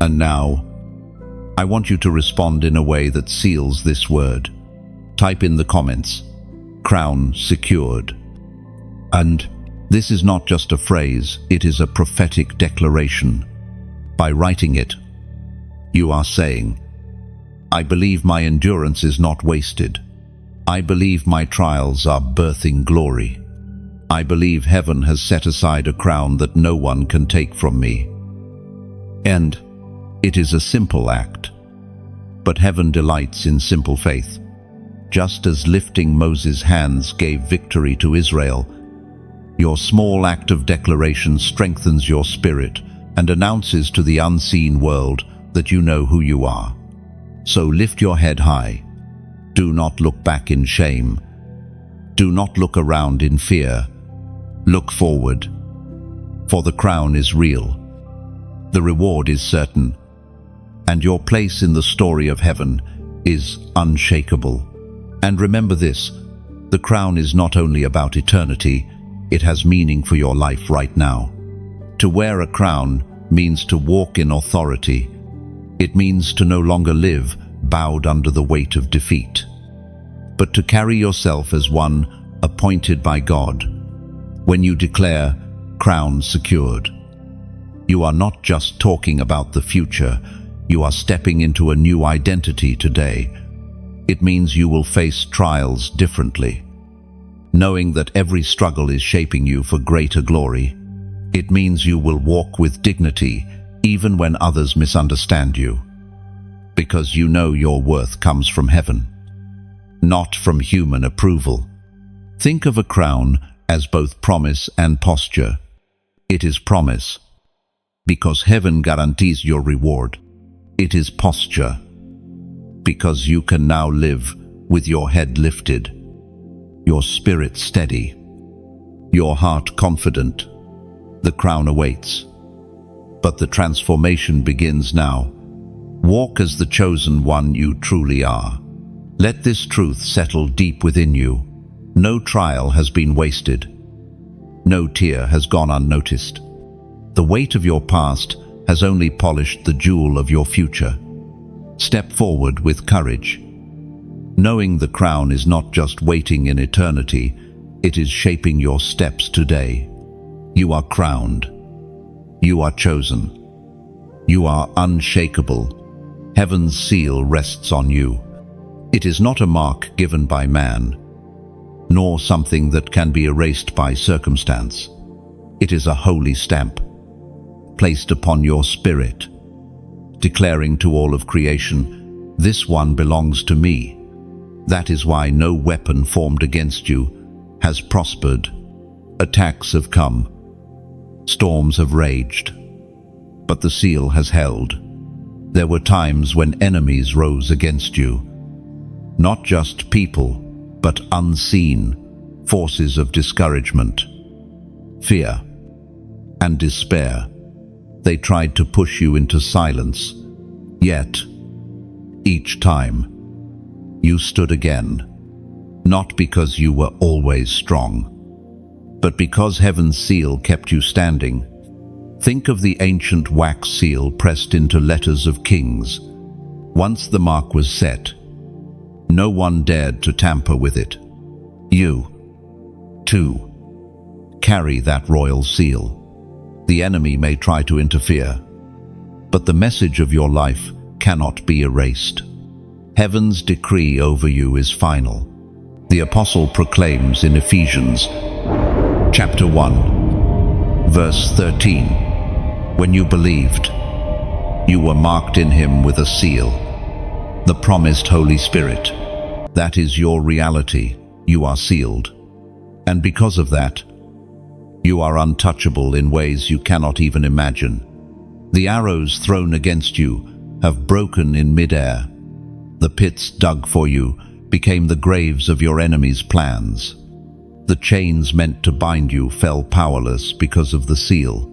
And now, I want you to respond in a way that seals this word. Type in the comments, "Crown secured." And this is not just a phrase, it is a prophetic declaration. By writing it, you are saying, "I believe my endurance is not wasted. I believe my trials are birthing glory. I believe heaven has set aside a crown that no one can take from me." And it is a simple act, but heaven delights in simple faith. Just as lifting Moses' hands gave victory to Israel, your small act of declaration strengthens your spirit and announces to the unseen world that you know who you are. So lift your head high. Do not look back in shame. Do not look around in fear. Look forward, for the crown is real. The reward is certain, and your place in the story of heaven is unshakable. And remember this, the crown is not only about eternity, it has meaning for your life right now. To wear a crown means to walk in authority. It means to no longer live bowed under the weight of defeat, but to carry yourself as one appointed by God. When you declare, "Crown secured," you are not just talking about the future, you are stepping into a new identity today. It means you will face trials differently, knowing that every struggle is shaping you for greater glory. It means you will walk with dignity even when others misunderstand you, because you know your worth comes from heaven, not from human approval. Think of a crown as both promise and posture. It is promise, because heaven guarantees your reward. It is posture, because you can now live with your head lifted, your spirit steady, your heart confident. The crown awaits, but the transformation begins now. Walk as the chosen one you truly are. Let this truth settle deep within you. No trial has been wasted. No tear has gone unnoticed. The weight of your past has only polished the jewel of your future. Step forward with courage, knowing the crown is not just waiting in eternity, it is shaping your steps today. You are crowned. You are chosen. You are unshakable. Heaven's seal rests on you. It is not a mark given by man, nor something that can be erased by circumstance. It is a holy stamp, placed upon your spirit, declaring to all of creation, "This one belongs to me." That is why no weapon formed against you has prospered. Attacks have come, storms have raged, but the seal has held. There were times when enemies rose against you, not just people, but unseen forces of discouragement, fear, and despair. They tried to push you into silence, yet, each time, you stood again, not because you were always strong, but because heaven's seal kept you standing. Think of the ancient wax seal pressed into letters of kings. Once the mark was set, no one dared to tamper with it. You, too, carry that royal seal. The enemy may try to interfere, but the message of your life cannot be erased. Heaven's decree over you is final. The apostle proclaims in Ephesians chapter 1, verse 13, "When you believed, you were marked in him with a seal, the promised Holy Spirit." That is your reality. You are sealed. And because of that, you are untouchable in ways you cannot even imagine. The arrows thrown against you have broken in midair. The pits dug for you became the graves of your enemies' plans. The chains meant to bind you fell powerless because of the seal.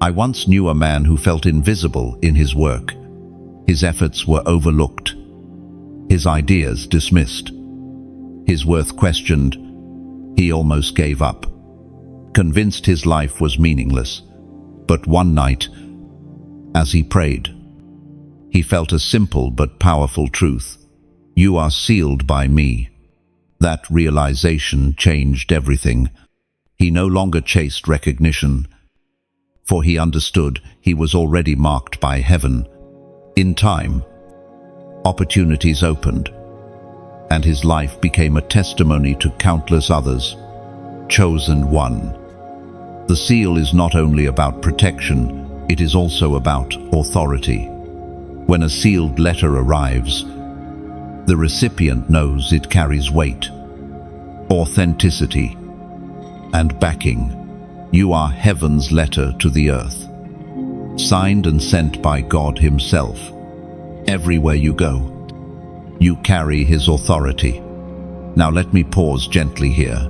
I once knew a man who felt invisible in his work. His efforts were overlooked, his ideas dismissed, his worth questioned. He almost gave up, convinced his life was meaningless. But one night, as he prayed, he felt a simple but powerful truth. "You are sealed by me." That realization changed everything. He no longer chased recognition, for he understood he was already marked by heaven. In time, opportunities opened, and his life became a testimony to countless others. Chosen one. The seal is not only about protection, it is also about authority. When a sealed letter arrives, the recipient knows it carries weight, authenticity, and backing. You are heaven's letter to the earth, signed and sent by God himself. Everywhere you go, you carry his authority. Now let me pause gently here.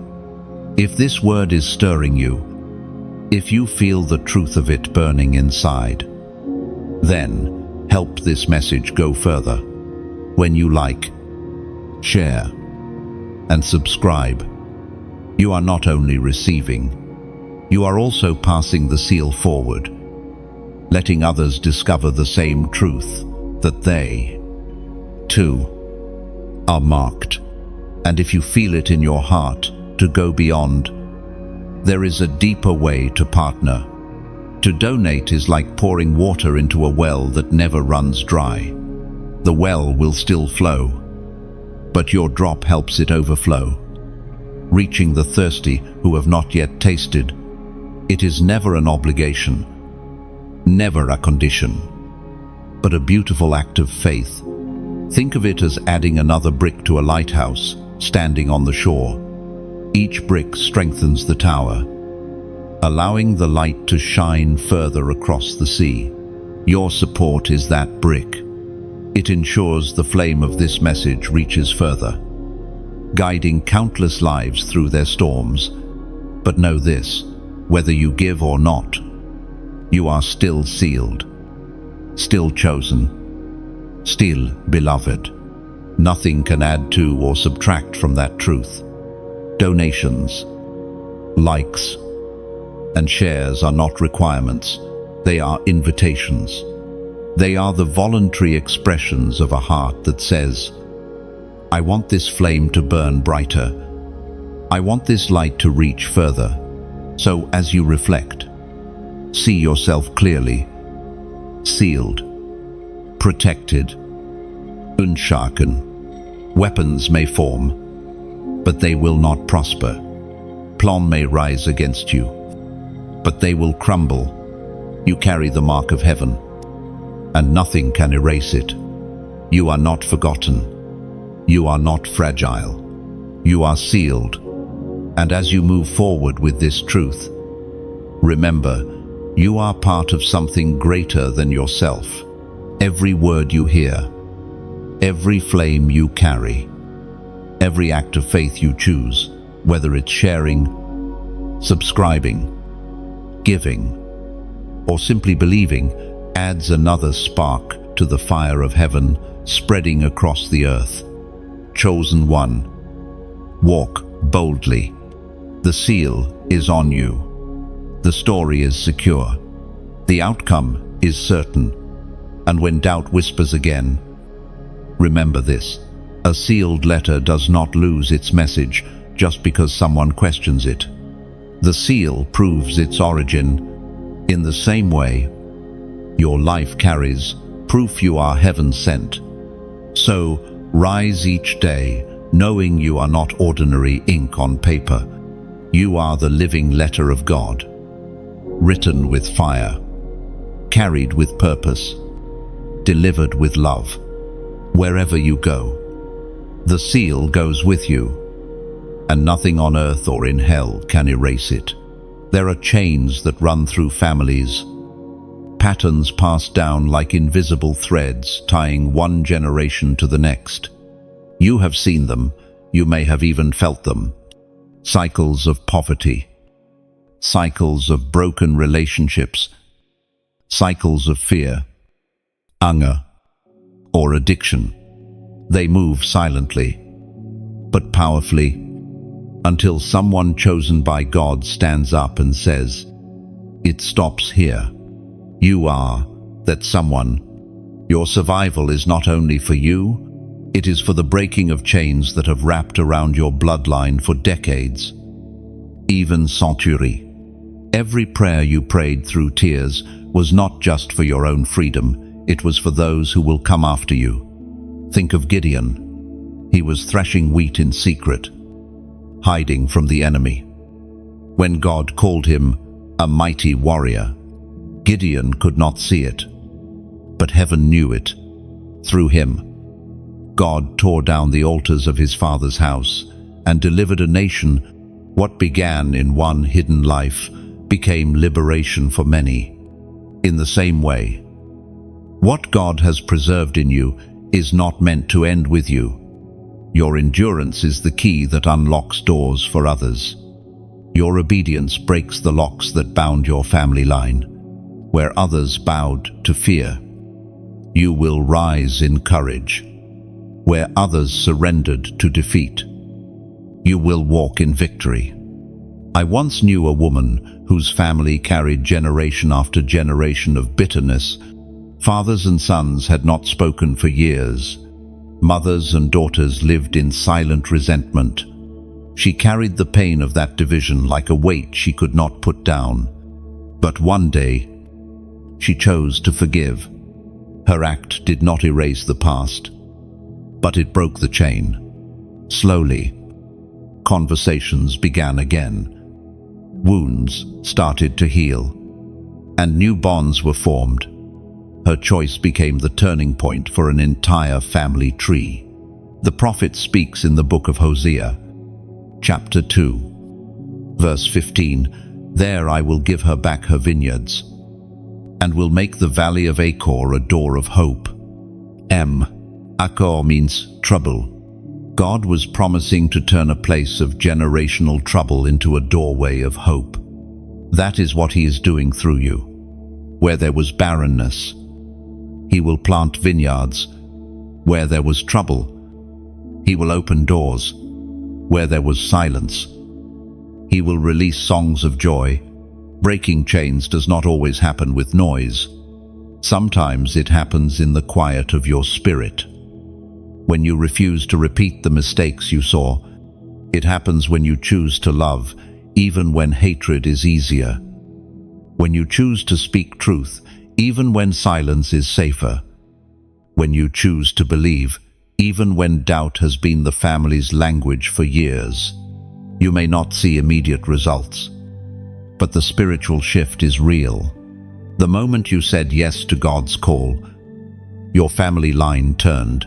If this word is stirring you, if you feel the truth of it burning inside, then help this message go further. When you like, share, and subscribe, you are not only receiving, you are also passing the seal forward, letting others discover the same truth, that they, too, are marked. And if you feel it in your heart to go beyond, there is a deeper way to partner. To donate is like pouring water into a well that never runs dry. The well will still flow, but your drop helps it overflow, reaching the thirsty who have not yet tasted. It is never an obligation, never a condition, but a beautiful act of faith. Think of it as adding another brick to a lighthouse standing on the shore. Each brick strengthens the tower, allowing the light to shine further across the sea. Your support is that brick. It ensures the flame of this message reaches further, guiding countless lives through their storms. But know this, whether you give or not, you are still sealed, still chosen, still beloved. Nothing can add to or subtract from that truth. Donations, likes, and shares are not requirements. They are invitations. They are the voluntary expressions of a heart that says, "I want this flame to burn brighter. I want this light to reach further." So as you reflect, see yourself clearly, sealed, protected, unshaken. Weapons may form, but they will not prosper. Plan may rise against you, but they will crumble. You carry the mark of heaven, and nothing can erase it. You are not forgotten. You are not fragile. You are sealed. And as you move forward with this truth, remember, you are part of something greater than yourself. Every word you hear, every flame you carry, every act of faith you choose, whether it's sharing, subscribing, giving, or simply believing, adds another spark to the fire of heaven spreading across the earth. Chosen one, walk boldly. The seal is on you. The story is secure. The outcome is certain. And when doubt whispers again, remember this: a sealed letter does not lose its message just because someone questions it. The seal proves its origin. In the same way, your life carries proof you are heaven sent. So, rise each day, knowing you are not ordinary ink on paper. You are the living letter of God, written with fire, carried with purpose, delivered with love. Wherever you go, the seal goes with you, and nothing on earth or in hell can erase it. There are chains that run through families, patterns passed down like invisible threads tying one generation to the next. You have seen them, you may have even felt them. Cycles of poverty, cycles of broken relationships, cycles of fear, anger, or addiction. They move silently, but powerfully, until someone chosen by God stands up and says, "It stops here." You are that someone. Your survival is not only for you, it is for the breaking of chains that have wrapped around your bloodline for decades, even centuries. Every prayer you prayed through tears was not just for your own freedom, it was for those who will come after you. Think of Gideon. He was threshing wheat in secret, hiding from the enemy. When God called him a mighty warrior, Gideon could not see it, but heaven knew it. Through him, God tore down the altars of his father's house and delivered a nation. What began in one hidden life became liberation for many. In the same way, what God has preserved in you is not meant to end with you. Your endurance is the key that unlocks doors for others. Your obedience breaks the locks that bound your family line. Where others bowed to fear, you will rise in courage. Where others surrendered to defeat, you will walk in victory. I once knew a woman whose family carried generation after generation of bitterness. Fathers and sons had not spoken for years. Mothers and daughters lived in silent resentment. She carried the pain of that division like a weight she could not put down. But one day, she chose to forgive. Her act did not erase the past, but it broke the chain. Slowly, conversations began again. Wounds started to heal, and new bonds were formed. Her choice became the turning point for an entire family tree. The prophet speaks in the book of Hosea, chapter 2, verse 15, "There I will give her back her vineyards, and will make the valley of Achor a door of hope." Achor means trouble. God was promising to turn a place of generational trouble into a doorway of hope. That is what he is doing through you. Where there was barrenness, he will plant vineyards. Where there was trouble, he will open doors. Where there was silence, he will release songs of joy. Breaking chains does not always happen with noise. Sometimes it happens in the quiet of your spirit. When you refuse to repeat the mistakes you saw, it happens when you choose to love, even when hatred is easier. When you choose to speak truth, even when silence is safer. When you choose to believe, even when doubt has been the family's language for years. You may not see immediate results, but the spiritual shift is real. The moment you said yes to God's call, your family line turned,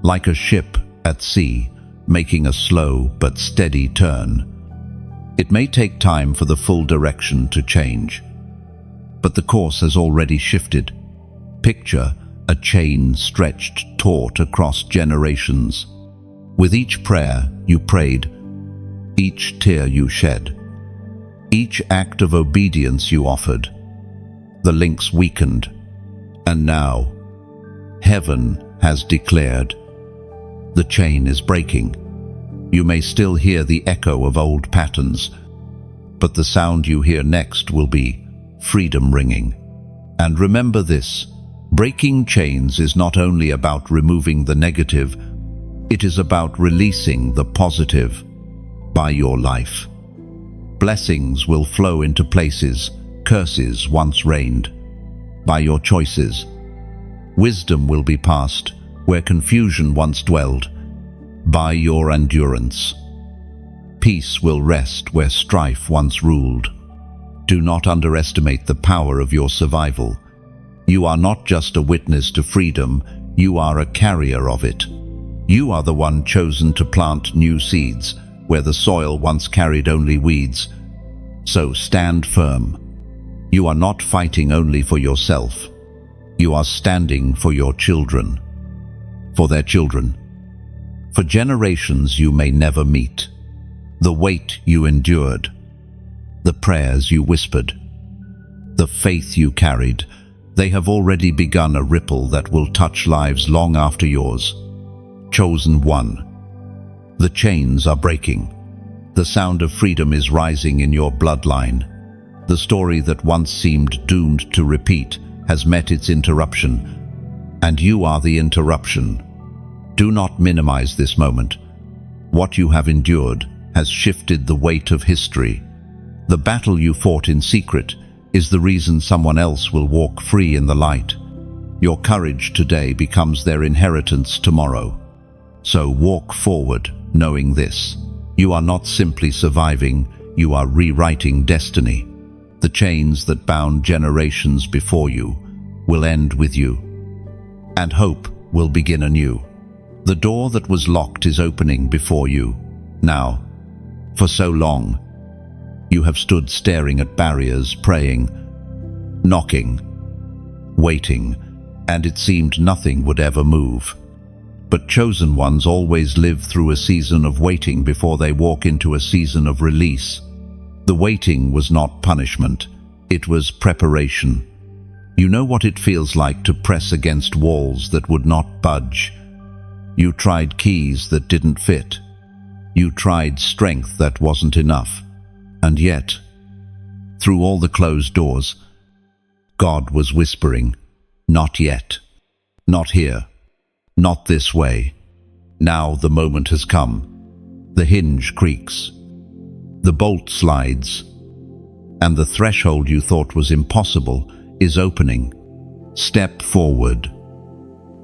like a ship at sea, making a slow but steady turn. It may take time for the full direction to change, but the course has already shifted. Picture a chain stretched taut across generations. With each prayer you prayed, each tear you shed, each act of obedience you offered, the links weakened, and now heaven has declared the chain is breaking. You may still hear the echo of old patterns, but the sound you hear next will be freedom ringing. And remember this, breaking chains is not only about removing the negative, it is about releasing the positive by your life. Blessings will flow into places curses once reigned by your choices. Wisdom will be passed where confusion once dwelled by your endurance. Peace will rest where strife once ruled. Do not underestimate the power of your survival. You are not just a witness to freedom, you are a carrier of it. You are the one chosen to plant new seeds where the soil once carried only weeds. So stand firm. You are not fighting only for yourself. You are standing for your children, for their children, for generations you may never meet. The weight you endured, the prayers you whispered, the faith you carried, they have already begun a ripple that will touch lives long after yours. Chosen one. The chains are breaking. The sound of freedom is rising in your bloodline. The story that once seemed doomed to repeat has met its interruption, and you are the interruption. Do not minimize this moment. What you have endured has shifted the weight of history. The battle you fought in secret is the reason someone else will walk free in the light. Your courage today becomes their inheritance tomorrow. So walk forward, knowing this. You are not simply surviving, you are rewriting destiny. The chains that bound generations before you will end with you, and hope will begin anew. The door that was locked is opening before you. Now, for so long, you have stood staring at barriers, praying, knocking, waiting, and it seemed nothing would ever move. But chosen ones always live through a season of waiting before they walk into a season of release. The waiting was not punishment, it was preparation. You know what it feels like to press against walls that would not budge. You tried keys that didn't fit. You tried strength that wasn't enough. And yet, through all the closed doors, God was whispering, "Not yet, not here, not this way." Now the moment has come. The hinge creaks, the bolt slides, and the threshold you thought was impossible is opening. Step forward,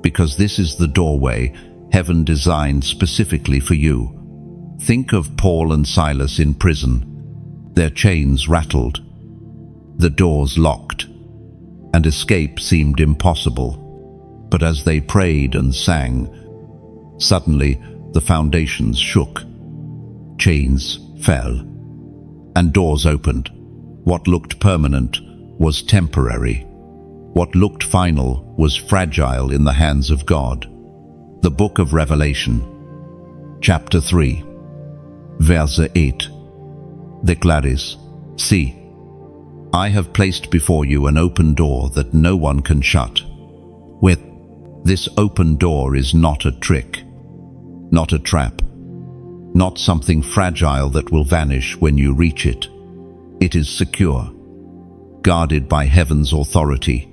because this is the doorway heaven designed specifically for you. Think of Paul and Silas in prison. Their chains rattled, the doors locked, and escape seemed impossible. But as they prayed and sang, suddenly the foundations shook, chains fell, and doors opened. What looked permanent was temporary. What looked final was fragile in the hands of God. The Book of Revelation, chapter 3, verse 8, declares, "See, I have placed before you an open door that no one can shut." With this open door is not a trick, not a trap, not something fragile that will vanish when you reach it. It is secure, guarded by heaven's authority.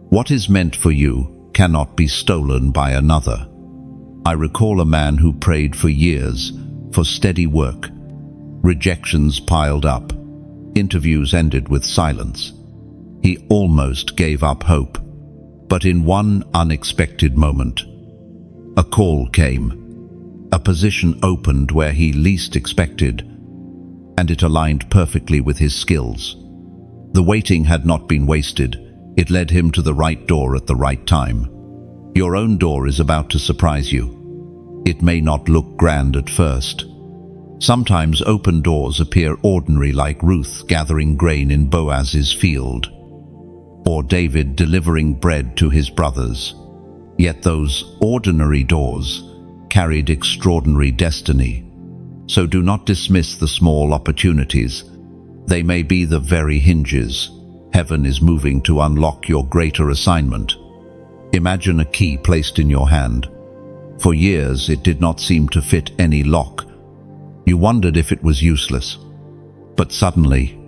What is meant for you cannot be stolen by another. I recall a man who prayed for years for steady work. Rejections piled up. Interviews ended with silence. He almost gave up hope. But in one unexpected moment, a call came. A position opened where he least expected, and it aligned perfectly with his skills. The waiting had not been wasted. It led him to the right door at the right time. Your own door is about to surprise you. It may not look grand at first. Sometimes open doors appear ordinary, like Ruth gathering grain in Boaz's field, or David delivering bread to his brothers. Yet those ordinary doors carried extraordinary destiny. So do not dismiss the small opportunities. They may be the very hinges. Heaven is moving to unlock your greater assignment. Imagine a key placed in your hand. For years it did not seem to fit any lock. You wondered if it was useless. But suddenly,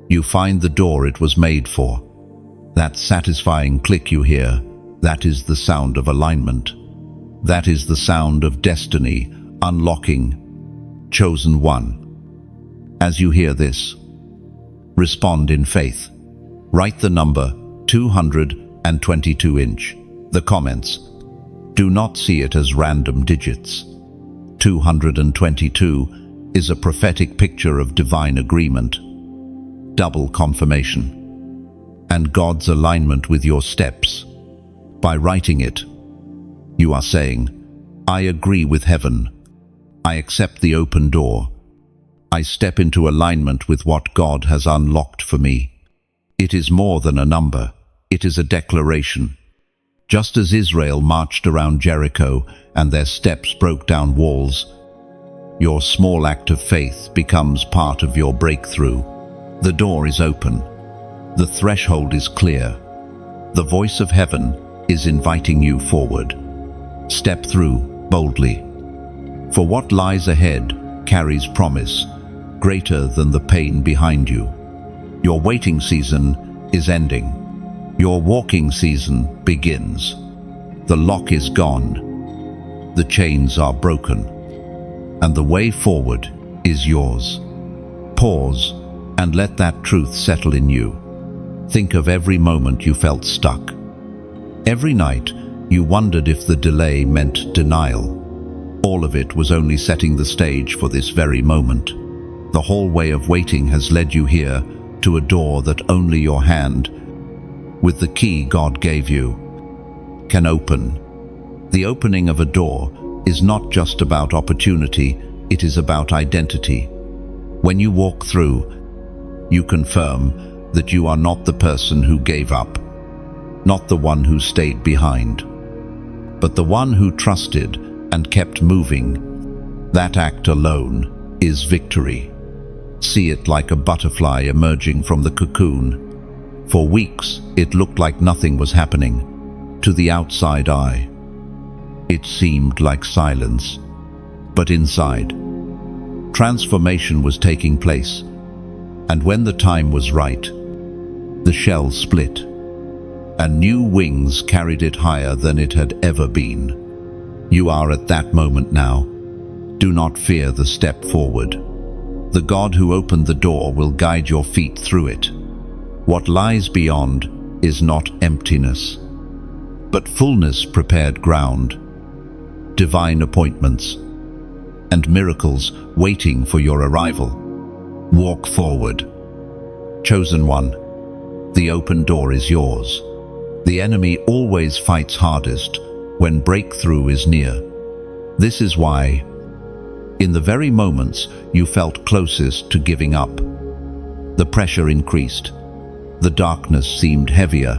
you find the door it was made for. That satisfying click you hear, that is the sound of alignment. That is the sound of destiny unlocking. Chosen one. As you hear this, respond in faith. Write the number 222 inch. The comments. Do not see it as random digits. 222 is a prophetic picture of divine agreement, double confirmation, and God's alignment with your steps. By writing it, you are saying, I agree with heaven. I accept the open door. I step into alignment with what God has unlocked for me. It is more than a number. It is a declaration. Just as Israel marched around Jericho and their steps broke down walls, your small act of faith becomes part of your breakthrough. The door is open. The threshold is clear. The voice of heaven is inviting you forward. Step through boldly. For what lies ahead carries promise, greater than the pain behind you. Your waiting season is ending. Your walking season begins. The lock is gone. The chains are broken. And the way forward is yours. Pause and let that truth settle in you. Think of every moment you felt stuck. Every night you wondered if the delay meant denial. All of it was only setting the stage for this very moment. The whole way of waiting has led you here to a door that only your hand, with the key God gave you, can open. The opening of a door is not just about opportunity, it is about identity. When you walk through, you confirm that you are not the person who gave up, not the one who stayed behind, but the one who trusted and kept moving. That act alone is victory. See it like a butterfly emerging from the cocoon. For weeks, it looked like nothing was happening. To the outside eye, it seemed like silence. But inside, transformation was taking place. And when the time was right, the shell split, and new wings carried it higher than it had ever been. You are at that moment now. Do not fear the step forward. The God who opened the door will guide your feet through it. What lies beyond is not emptiness, but fullness, prepared ground, divine appointments, and miracles waiting for your arrival. Walk forward. Chosen one, the open door is yours. The enemy always fights hardest when breakthrough is near. This is why, in the very moments you felt closest to giving up, the pressure increased, the darkness seemed heavier,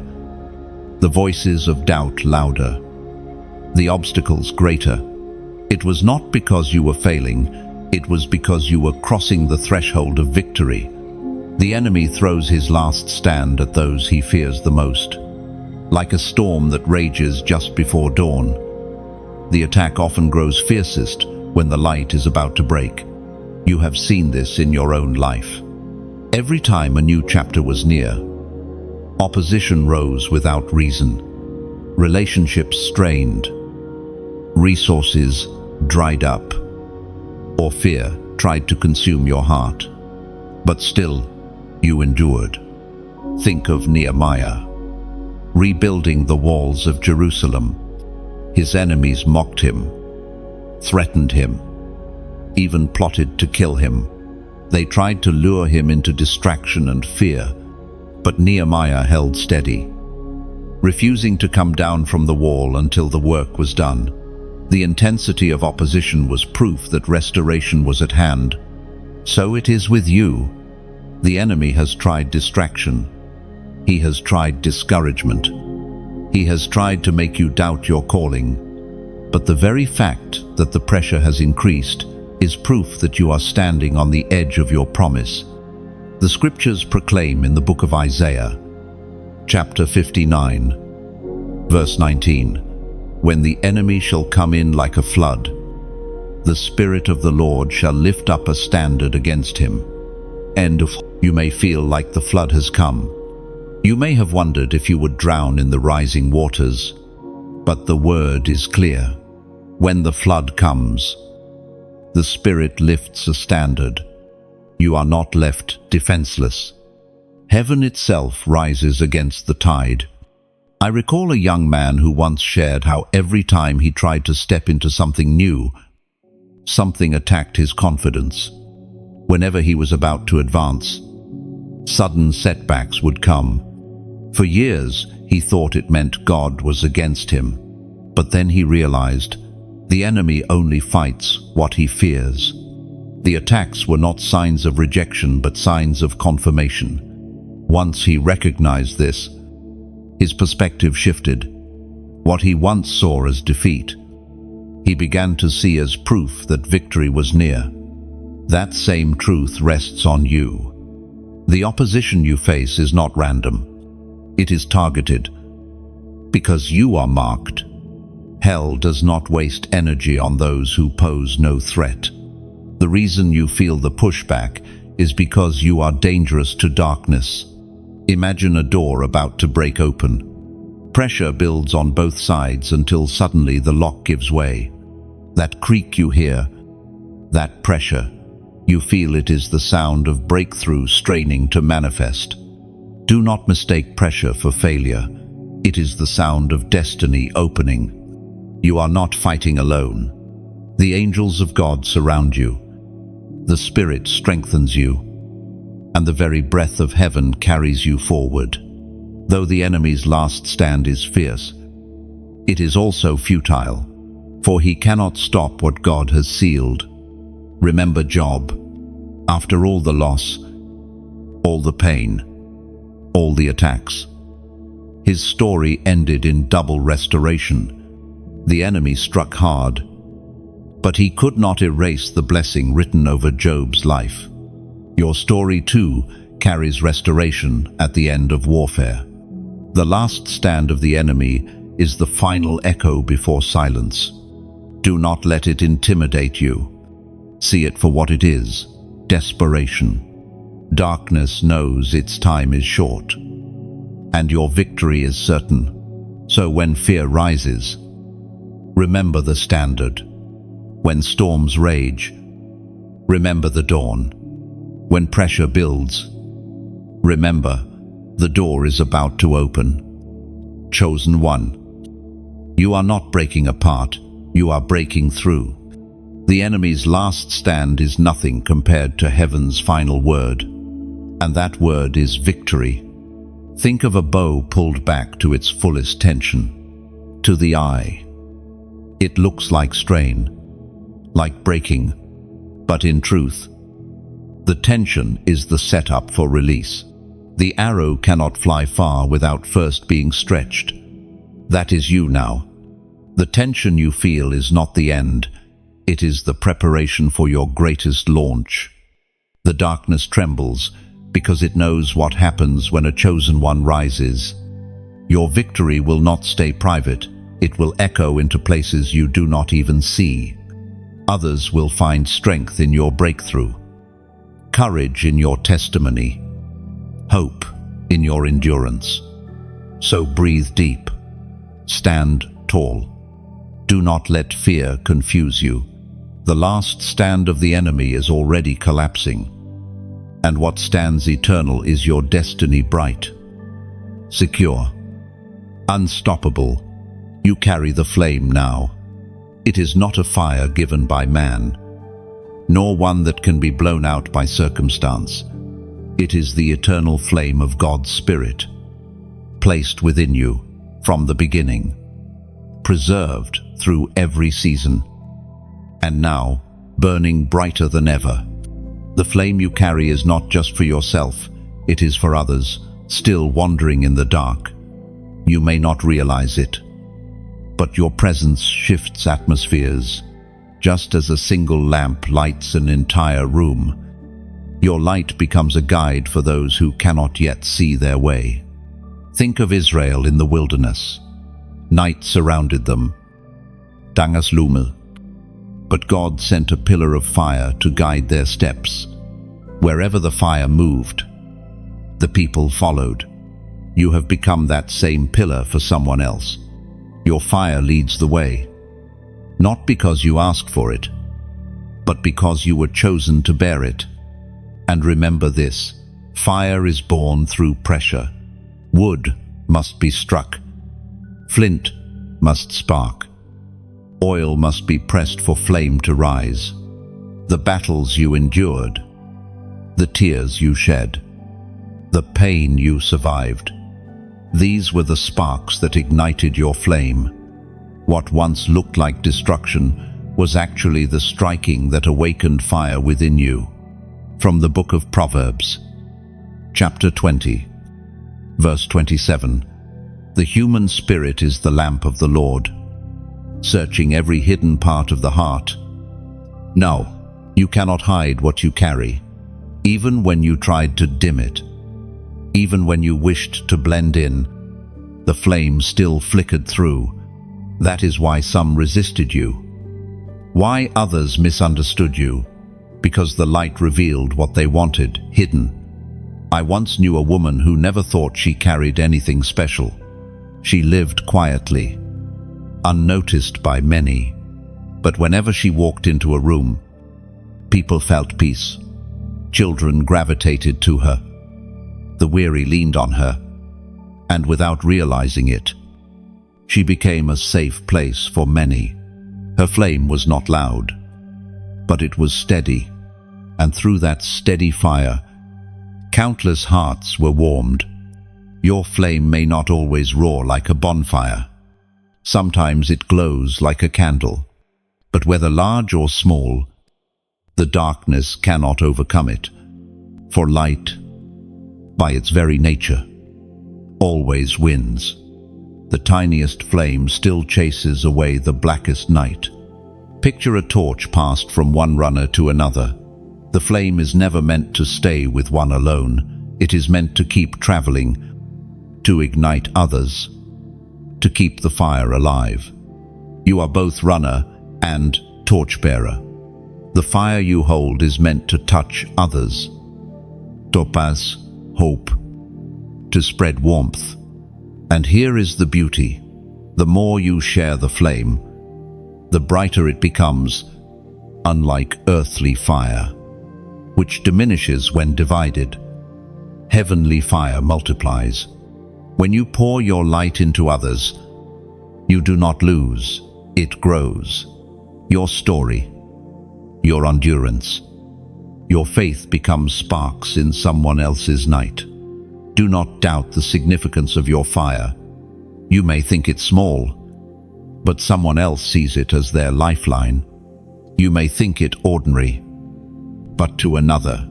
the voices of doubt louder, the obstacles greater. It was not because you were failing, it was because you were crossing the threshold of victory. The enemy throws his last stand at those he fears the most. Like a storm that rages just before dawn, the attack often grows fiercest when the light is about to break. You have seen this in your own life. Every time a new chapter was near, opposition rose without reason. Relationships strained, resources dried up, or fear tried to consume your heart. But still, you endured. Think of Nehemiah, rebuilding the walls of Jerusalem. His enemies mocked him, threatened him, even plotted to kill him. They tried to lure him into distraction and fear. But Nehemiah held steady, refusing to come down from the wall until the work was done. The intensity of opposition was proof that restoration was at hand. So it is with you. The enemy has tried distraction. He has tried discouragement. He has tried to make you doubt your calling. But the very fact that the pressure has increased is proof that you are standing on the edge of your promise. The scriptures proclaim in the book of Isaiah, chapter 59, verse 19, "When the enemy shall come in like a flood, the Spirit of the Lord shall lift up a standard against him." You may feel like the flood has come. You may have wondered if you would drown in the rising waters, but the word is clear. When the flood comes, the Spirit lifts a standard. You are not left defenseless. Heaven itself rises against the tide. I recall a young man who once shared how every time he tried to step into something new, something attacked his confidence. Whenever he was about to advance, sudden setbacks would come. For years, he thought it meant God was against him. But then he realized the enemy only fights what he fears. The attacks were not signs of rejection, but signs of confirmation. Once he recognized this, his perspective shifted. What he once saw as defeat, he began to see as proof that victory was near. That same truth rests on you. The opposition you face is not random. It is targeted, because you are marked. Hell does not waste energy on those who pose no threat. The reason you feel the pushback is because you are dangerous to darkness. Imagine a door about to break open. Pressure builds on both sides until suddenly the lock gives way. That creak you hear, that pressure, you feel it is the sound of breakthrough straining to manifest. Do not mistake pressure for failure. It is the sound of destiny opening. You are not fighting alone. The angels of God surround you. The Spirit strengthens you, and the very breath of heaven carries you forward. Though the enemy's last stand is fierce, it is also futile, for he cannot stop what God has sealed. Remember Job. After all the loss, all the pain, all the attacks, his story ended in double restoration. The enemy struck hard, but he could not erase the blessing written over Job's life. Your story too carries restoration at the end of warfare. The last stand of the enemy is the final echo before silence. Do not let it intimidate you. See it for what it is: desperation. Darkness knows its time is short, and your victory is certain. So when fear rises, remember the standard. When storms rage, remember the dawn. When pressure builds, remember the door is about to open. Chosen one. You are not breaking apart, you are breaking through. The enemy's last stand is nothing compared to heaven's final word, and that word is victory. Think of a bow pulled back to its fullest tension. To the eye, it looks like strain, like breaking, but in truth, the tension is the setup for release. The arrow cannot fly far without first being stretched. That is you now. The tension you feel is not the end. It is the preparation for your greatest launch. The darkness trembles because it knows what happens when a chosen one rises. Your victory will not stay private. It will echo into places you do not even see. Others will find strength in your breakthrough, courage in your testimony, hope in your endurance. So breathe deep. Stand tall. Do not let fear confuse you. The last stand of the enemy is already collapsing, and what stands eternal is your destiny bright, secure, unstoppable. You carry the flame now. It is not a fire given by man, nor one that can be blown out by circumstance. It is the eternal flame of God's Spirit, placed within you from the beginning, preserved through every season, and now burning brighter than ever. The flame you carry is not just for yourself, it is for others, still wandering in the dark. You may not realize it, but your presence shifts atmospheres. Just as a single lamp lights an entire room, your light becomes a guide for those who cannot yet see their way. Think of Israel in the wilderness. Night surrounded them, dangas lumel. But God sent a pillar of fire to guide their steps. Wherever the fire moved, the people followed. You have become that same pillar for someone else. Your fire leads the way, not because you asked for it, but because you were chosen to bear it. And remember this, fire is born through pressure. Wood must be struck. Flint must spark. Oil must be pressed for flame to rise. The battles you endured, the tears you shed, the pain you survived, these were the sparks that ignited your flame. What once looked like destruction was actually the striking that awakened fire within you. From the book of Proverbs, chapter 20, verse 27. The human spirit is the lamp of the Lord, searching every hidden part of the heart. No, you cannot hide what you carry, even when you tried to dim it. Even when you wished to blend in, the flame still flickered through. That is why some resisted you. Why others misunderstood you? Because the light revealed what they wanted, hidden. I once knew a woman who never thought she carried anything special. She lived quietly, unnoticed by many. But whenever she walked into a room, people felt peace. Children gravitated to her. The weary leaned on her, and without realizing it, she became a safe place for many. Her flame was not loud, but it was steady, and through that steady fire, countless hearts were warmed. Your flame may not always roar like a bonfire. Sometimes it glows like a candle, but whether large or small, the darkness cannot overcome it, for light, by its very nature, always wins. The tiniest flame still chases away the blackest night. Picture a torch passed from one runner to another. The flame is never meant to stay with one alone. It is meant to keep traveling, to ignite others, to keep the fire alive. You are both runner and torchbearer. The fire you hold is meant to touch others. Topaz, hope, to spread warmth. And here is the beauty. The more you share the flame, the brighter it becomes, unlike earthly fire, which diminishes when divided. Heavenly fire multiplies. When you pour your light into others, you do not lose, it grows. Your story, your endurance, your faith becomes sparks in someone else's night. Do not doubt the significance of your fire. You may think it small, but someone else sees it as their lifeline. You may think it ordinary, but to another,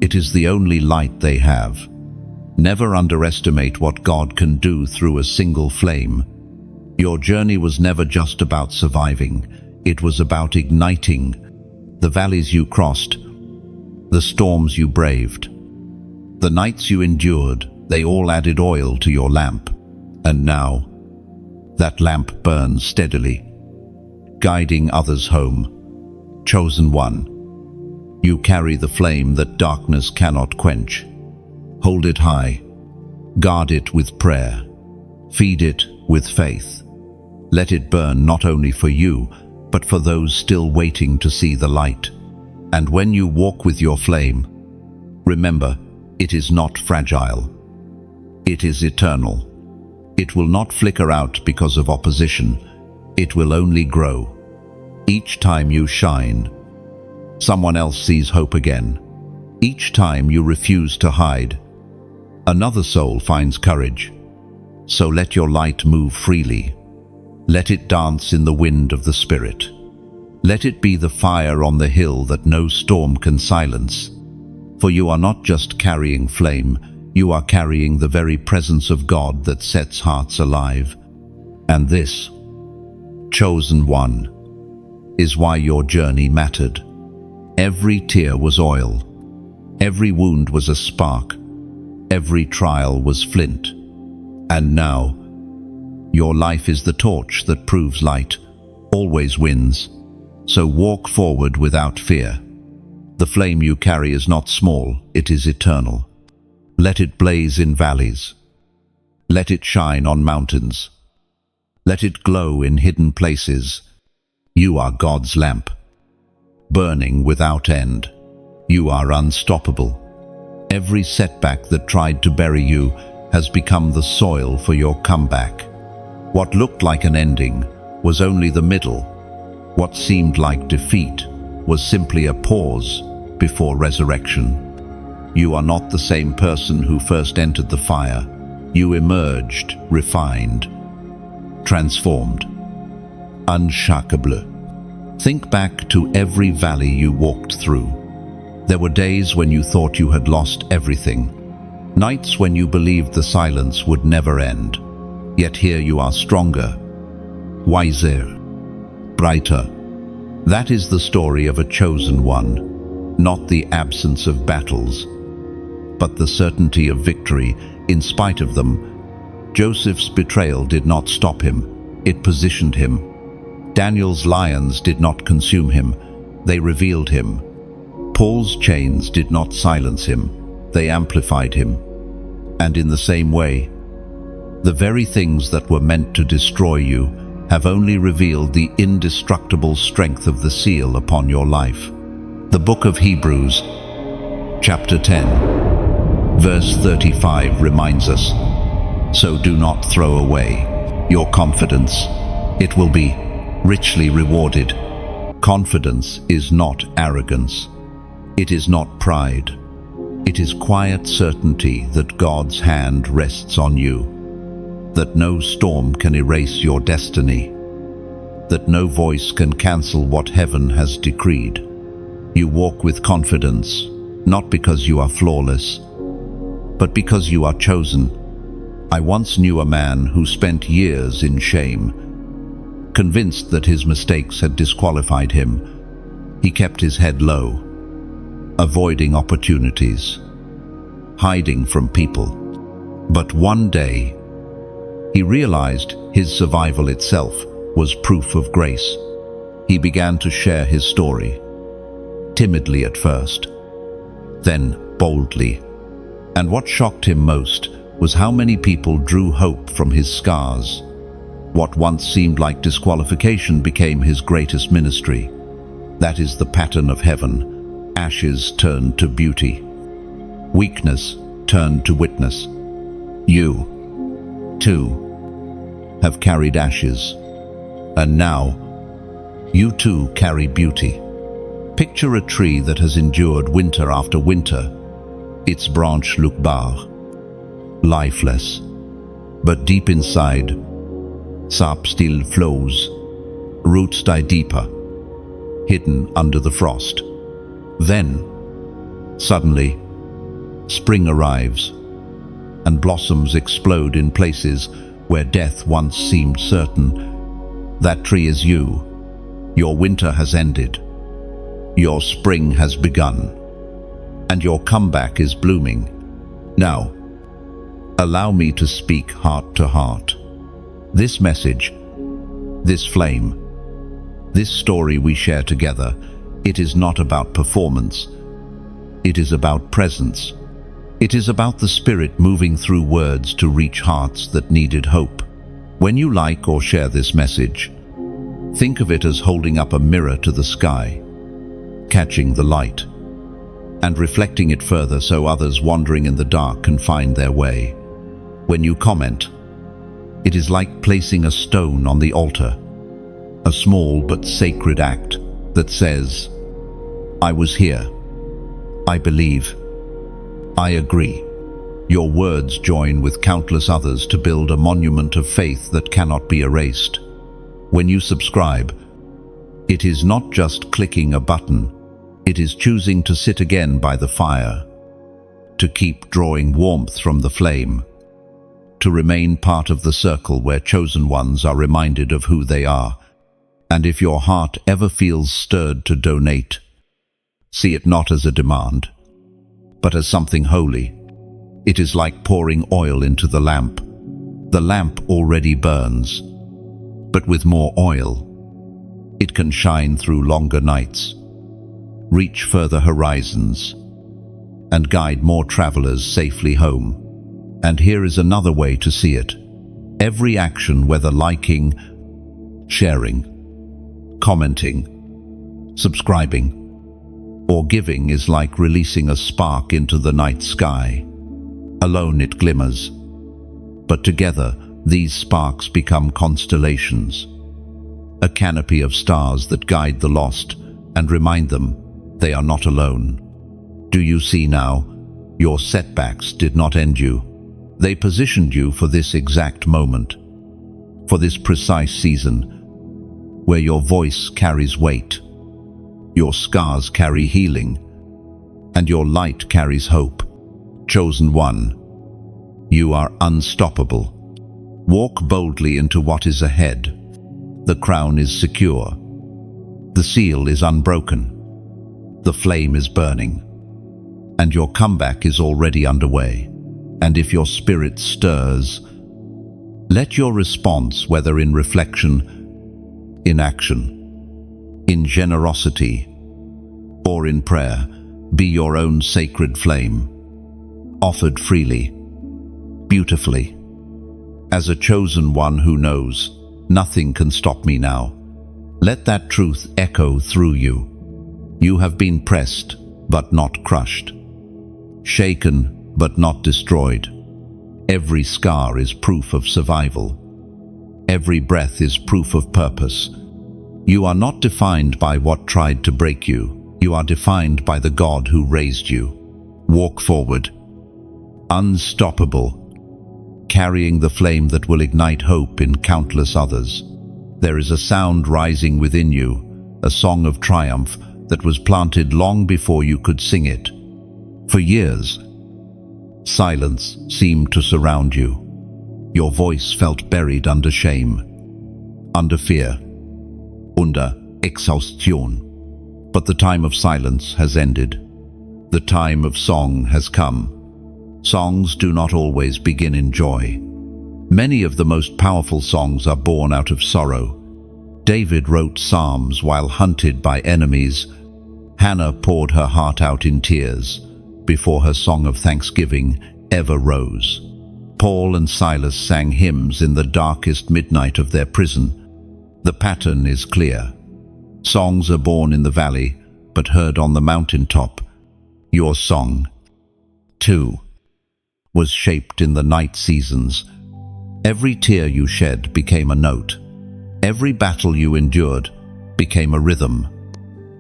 it is the only light they have. Never underestimate what God can do through a single flame. Your journey was never just about surviving. It was about igniting the valleys you crossed, the storms you braved, the nights you endured. They all added oil to your lamp. And now, that lamp burns steadily, guiding others home. Chosen one, you carry the flame that darkness cannot quench. Hold it high, guard it with prayer, feed it with faith. Let it burn not only for you, but for those still waiting to see the light. And when you walk with your flame, remember, it is not fragile. It is eternal. It will not flicker out because of opposition. It will only grow. Each time you shine, someone else sees hope again. Each time you refuse to hide, another soul finds courage. So let your light move freely. Let it dance in the wind of the Spirit. Let it be the fire on the hill that no storm can silence. For you are not just carrying flame, you are carrying the very presence of God that sets hearts alive. And this, chosen one, is why your journey mattered. Every tear was oil. Every wound was a spark. Every trial was flint. And now, your life is the torch that proves light always wins. So walk forward without fear. The flame you carry is not small, it is eternal. Let it blaze in valleys. Let it shine on mountains. Let it glow in hidden places. You are God's lamp, burning without end. You are unstoppable. Every setback that tried to bury you has become the soil for your comeback. What looked like an ending was only the middle. What seemed like defeat was simply a pause before resurrection. You are not the same person who first entered the fire. You emerged refined, transformed, unshakable. Think back to every valley you walked through. There were days when you thought you had lost everything. Nights when you believed the silence would never end. Yet here you are stronger, wiser, brighter. That is the story of a chosen one, not the absence of battles, but the certainty of victory in spite of them. Joseph's betrayal did not stop him, it positioned him. Daniel's lions did not consume him, they revealed him. Paul's chains did not silence him, they amplified him. And in the same way, the very things that were meant to destroy you have only revealed the indestructible strength of the seal upon your life. The book of Hebrews, chapter 10, verse 35 reminds us, "So do not throw away your confidence. It will be richly rewarded." Confidence is not arrogance. It is not pride. It is quiet certainty that God's hand rests on you, that no storm can erase your destiny, that no voice can cancel what heaven has decreed. You walk with confidence, not because you are flawless, but because you are chosen. I once knew a man who spent years in shame, convinced that his mistakes had disqualified him. He kept his head low, avoiding opportunities, hiding from people. But one day, he realized his survival itself was proof of grace. He began to share his story, timidly at first, then boldly. And what shocked him most was how many people drew hope from his scars. What once seemed like disqualification became his greatest ministry. That is the pattern of heaven. Ashes turned to beauty. Weakness turned to witness. You, too, have carried ashes. And now, you too carry beauty. Picture a tree that has endured winter after winter. Its branch look bare, lifeless. But deep inside, sap still flows. Roots die deeper, hidden under the frost. Then, suddenly, spring arrives, and blossoms explode in places where death once seemed certain. That tree is you. Your winter has ended. Your spring has begun. And your comeback is blooming. Now, allow me to speak heart to heart. This message, this flame, this story we share together, it is not about performance. It is about presence. It is about the Spirit moving through words to reach hearts that needed hope. When you like or share this message, think of it as holding up a mirror to the sky, catching the light, and reflecting it further so others wandering in the dark can find their way. When you comment, it is like placing a stone on the altar, a small but sacred act that says, "I was here, I believe. I agree. Your words join with countless others to build a monument of faith that cannot be erased. When you subscribe, it is not just clicking a button, it is choosing to sit again by the fire, to keep drawing warmth from the flame, to remain part of the circle where chosen ones are reminded of who they are. And if your heart ever feels stirred to donate, see it not as a demand, but as something holy. It is like pouring oil into the lamp. The lamp already burns, but with more oil, it can shine through longer nights, reach further horizons, and guide more travelers safely home. And here is another way to see it. Every action, whether liking, sharing, commenting, subscribing, or giving, is like releasing a spark into the night sky. Alone it glimmers, but together these sparks become constellations, a canopy of stars that guide the lost and remind them they are not alone. Do you see now? Your setbacks did not end you. They positioned you for this exact moment, for this precise season, where your voice carries weight, your scars carry healing, and your light carries hope. Chosen one, you are unstoppable. Walk boldly into what is ahead. The crown is secure. The seal is unbroken. The flame is burning. And your comeback is already underway. And if your spirit stirs, let your response, whether in reflection, in action, in generosity, or in prayer, be your own sacred flame, offered freely, beautifully. As a chosen one who knows, nothing can stop me now. Let that truth echo through you. You have been pressed, but not crushed. Shaken, but not destroyed. Every scar is proof of survival. Every breath is proof of purpose. You are not defined by what tried to break you. You are defined by the God who raised you. Walk forward, unstoppable, carrying the flame that will ignite hope in countless others. There is a sound rising within you, a song of triumph that was planted long before you could sing it. For years, silence seemed to surround you. Your voice felt buried under shame, under fear, under exhaustion. But the time of silence has ended. The time of song has come. Songs do not always begin in joy. Many of the most powerful songs are born out of sorrow. David wrote psalms while hunted by enemies. Hannah poured her heart out in tears before her song of thanksgiving ever rose. Paul and Silas sang hymns in the darkest midnight of their prison. The pattern is clear. Songs are born in the valley, but heard on the mountaintop. Your song, too, was shaped in the night seasons. Every tear you shed became a note. Every battle you endured became a rhythm.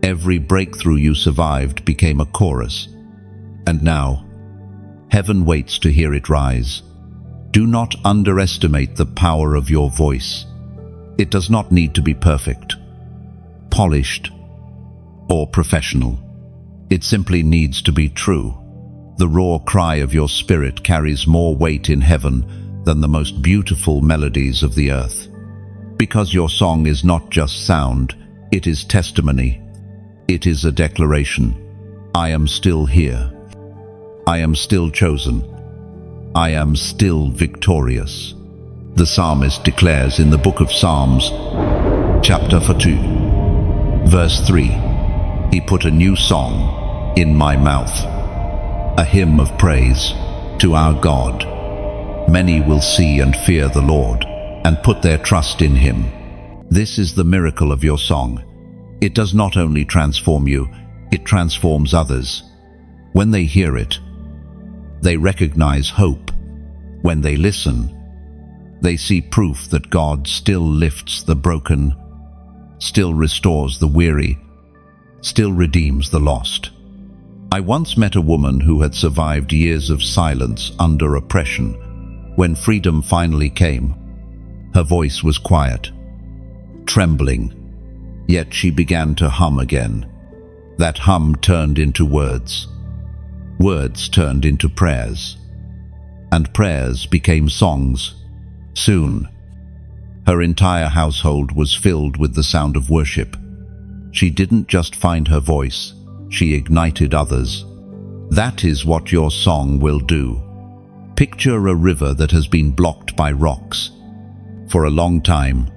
Every breakthrough you survived became a chorus. And now, heaven waits to hear it rise. Do not underestimate the power of your voice. It does not need to be perfect, polished, or professional. It simply needs to be true. The raw cry of your spirit carries more weight in heaven than the most beautiful melodies of the earth. Because your song is not just sound, it is testimony. It is a declaration. I am still here. I am still chosen. I am still victorious. The psalmist declares in the book of Psalms, chapter 2, verse 3, He put a new song in my mouth, a hymn of praise to our God. Many will see and fear the Lord and put their trust in Him. This is the miracle of your song. It does not only transform you, it transforms others. When they hear it, they recognize hope. When they listen, they see proof that God still lifts the broken, still restores the weary, still redeems the lost. I once met a woman who had survived years of silence under oppression. When freedom finally came, her voice was quiet, trembling, yet she began to hum again. That hum turned into words. Words turned into prayers. And prayers became songs. Soon, her entire household was filled with the sound of worship. She didn't just find her voice, she ignited others. That is what your song will do. Picture a river that has been blocked by rocks. For a long time,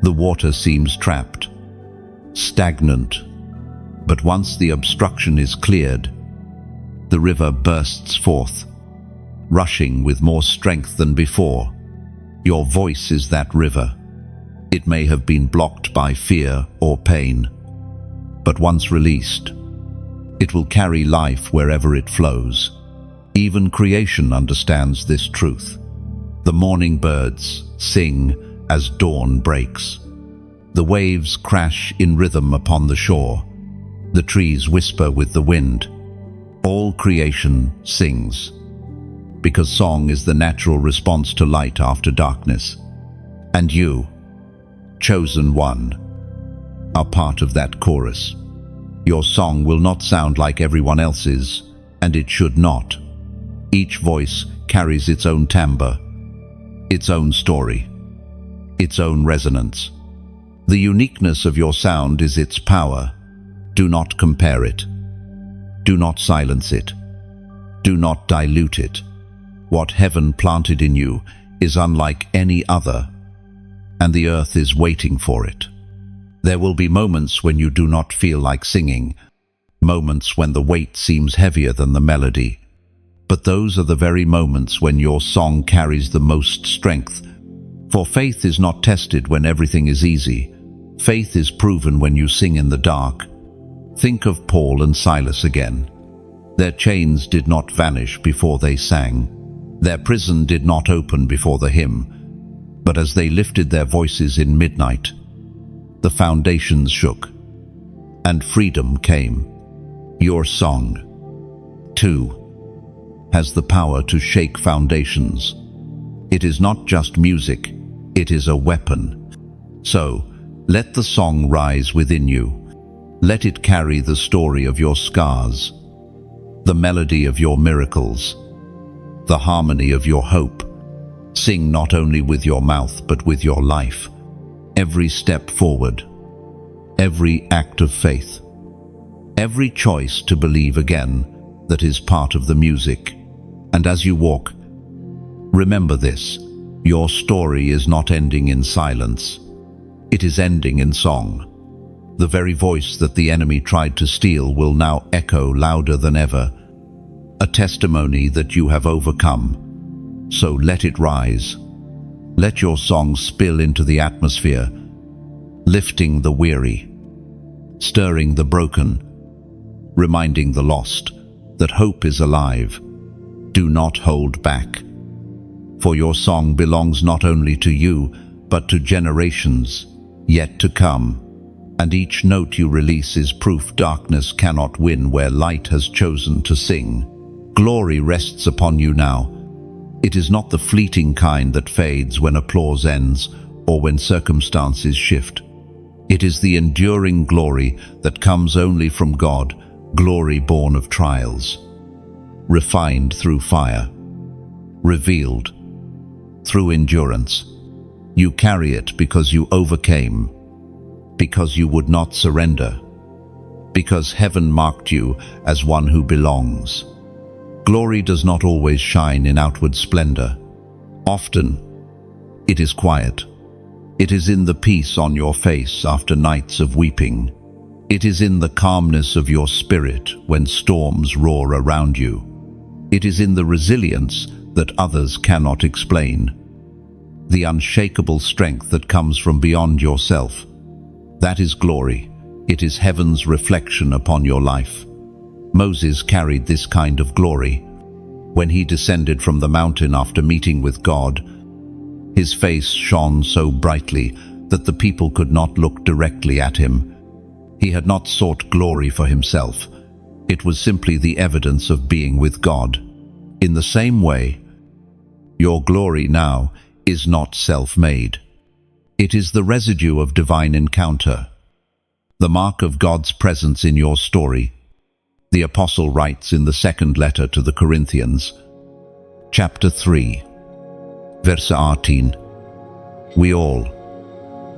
the water seems trapped, stagnant. But once the obstruction is cleared, the river bursts forth, rushing with more strength than before. Your voice is that river. It may have been blocked by fear or pain, but once released, it will carry life wherever it flows. Even creation understands this truth. The morning birds sing as dawn breaks. The waves crash in rhythm upon the shore. The trees whisper with the wind. All creation sings, because song is the natural response to light after darkness. And you, chosen one, are part of that chorus. Your song will not sound like everyone else's, and it should not. Each voice carries its own timbre, its own story, its own resonance. The uniqueness of your sound is its power. Do not compare it. Do not silence it. Do not dilute it. What heaven planted in you is unlike any other, and the earth is waiting for it. There will be moments when you do not feel like singing, moments when the weight seems heavier than the melody. But those are the very moments when your song carries the most strength. For faith is not tested when everything is easy. Faith is proven when you sing in the dark. Think of Paul and Silas again. Their chains did not vanish before they sang. Their prison did not open before the hymn. But as they lifted their voices in midnight, the foundations shook, and freedom came. Your song, too, has the power to shake foundations. It is not just music, it is a weapon. So, let the song rise within you. Let it carry the story of your scars, the melody of your miracles, the harmony of your hope. Sing not only with your mouth, but with your life. Every step forward, every act of faith, every choice to believe again that is part of the music. And as you walk, remember this: your story is not ending in silence. It is ending in song. The very voice that the enemy tried to steal will now echo louder than ever, a testimony that you have overcome. So let it rise. Let your song spill into the atmosphere, lifting the weary, stirring the broken, reminding the lost that hope is alive. Do not hold back, for your song belongs not only to you, but to generations yet to come. And each note you release is proof darkness cannot win where light has chosen to sing. Glory rests upon you now. It is not the fleeting kind that fades when applause ends or when circumstances shift. It is the enduring glory that comes only from God, glory born of trials, refined through fire, revealed through endurance. You carry it because you overcame, because you would not surrender, because heaven marked you as one who belongs. Glory does not always shine in outward splendor. Often, it is quiet. It is in the peace on your face after nights of weeping. It is in the calmness of your spirit when storms roar around you. It is in the resilience that others cannot explain, the unshakable strength that comes from beyond yourself. That is glory. It is heaven's reflection upon your life. Moses carried this kind of glory. When he descended from the mountain after meeting with God, his face shone so brightly that the people could not look directly at him. He had not sought glory for himself. It was simply the evidence of being with God. In the same way, your glory now is not self-made. It is the residue of divine encounter, the mark of God's presence in your story. The Apostle writes in the second letter to the Corinthians, chapter 3, verse 18, "We all,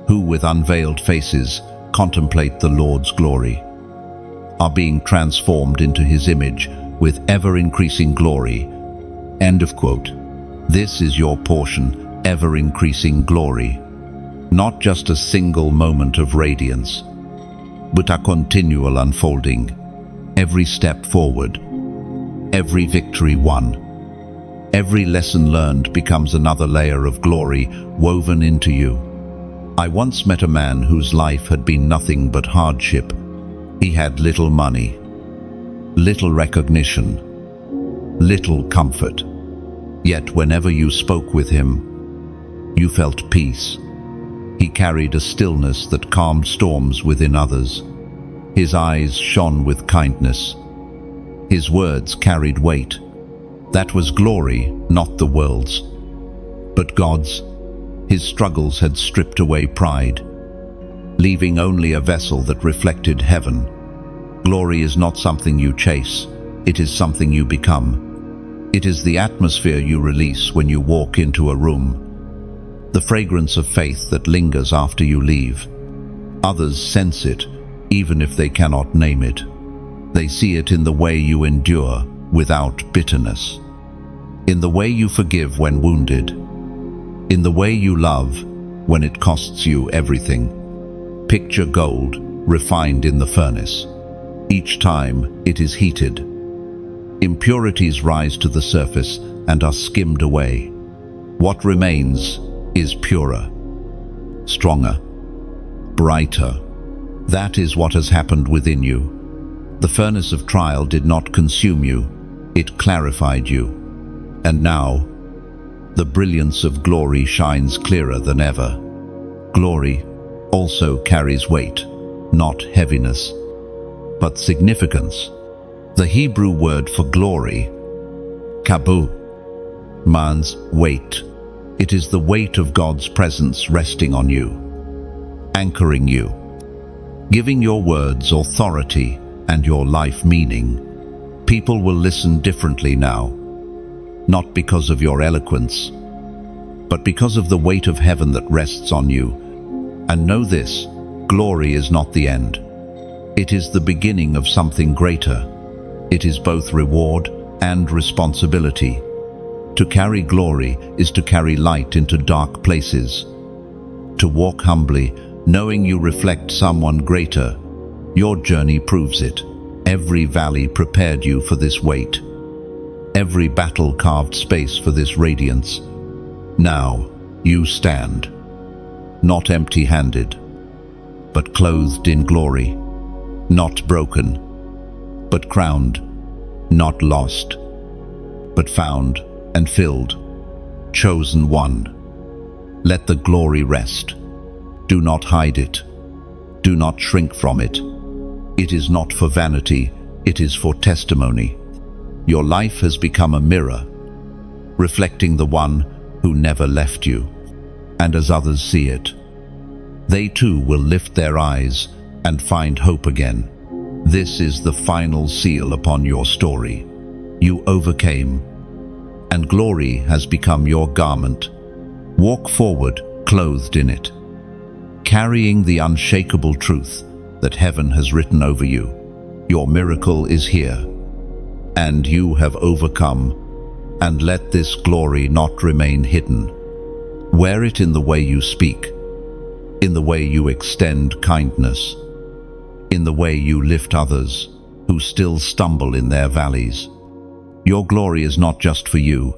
who with unveiled faces contemplate the Lord's glory, are being transformed into His image with ever-increasing glory." End of quote. This is your portion, ever-increasing glory. Not just a single moment of radiance, but a continual unfolding. Every step forward, every victory won, every lesson learned becomes another layer of glory woven into you. I once met a man whose life had been nothing but hardship. He had little money, little recognition, little comfort. Yet whenever you spoke with him, you felt peace. He carried a stillness that calmed storms within others. His eyes shone with kindness. His words carried weight. That was glory, not the world's, but God's. His struggles had stripped away pride, leaving only a vessel that reflected heaven. Glory is not something you chase, it is something you become. It is the atmosphere you release when you walk into a room, the fragrance of faith that lingers after you leave. Others sense it, even if they cannot name it. They see it in the way you endure without bitterness, in the way you forgive when wounded, in the way you love when it costs you everything. Picture gold refined in the furnace. Each time it is heated, impurities rise to the surface and are skimmed away. What remains is purer, stronger, brighter. That is what has happened within you. The furnace of trial did not consume you, it clarified you. And now, the brilliance of glory shines clearer than ever. Glory also carries weight, not heaviness, but significance. The Hebrew word for glory, kabu, means weight. It is the weight of God's presence resting on you, anchoring you, giving your words authority and your life meaning. People will listen differently now, not because of your eloquence, but because of the weight of heaven that rests on you. And know this, glory is not the end. It is the beginning of something greater. It is both reward and responsibility. To carry glory is to carry light into dark places. To walk humbly, knowing you reflect someone greater. Your journey proves it. Every valley prepared you for this weight. Every battle carved space for this radiance. Now you stand, not empty-handed, but clothed in glory. Not broken, but crowned. Not lost, but found and filled. Chosen one. Let the glory rest. Do not hide it. Do not shrink from it. It is not for vanity, it is for testimony. Your life has become a mirror, reflecting the one who never left you. And as others see it, they too will lift their eyes and find hope again. This is the final seal upon your story. You overcame, and glory has become your garment. Walk forward, clothed in it, carrying the unshakable truth that heaven has written over you. Your miracle is here, and you have overcome. And let this glory not remain hidden. Wear it in the way you speak, in the way you extend kindness, in the way you lift others who still stumble in their valleys. Your glory is not just for you,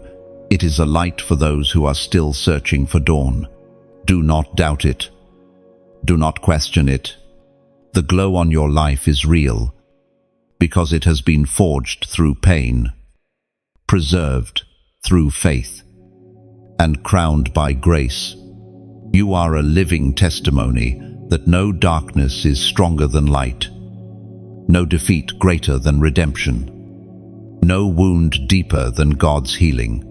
it is a light for those who are still searching for dawn. Do not doubt it. Do not question it. The glow on your life is real, because it has been forged through pain, preserved through faith, and crowned by grace. You are a living testimony that no darkness is stronger than light. no defeat greater than redemption, no wound deeper than God's healing.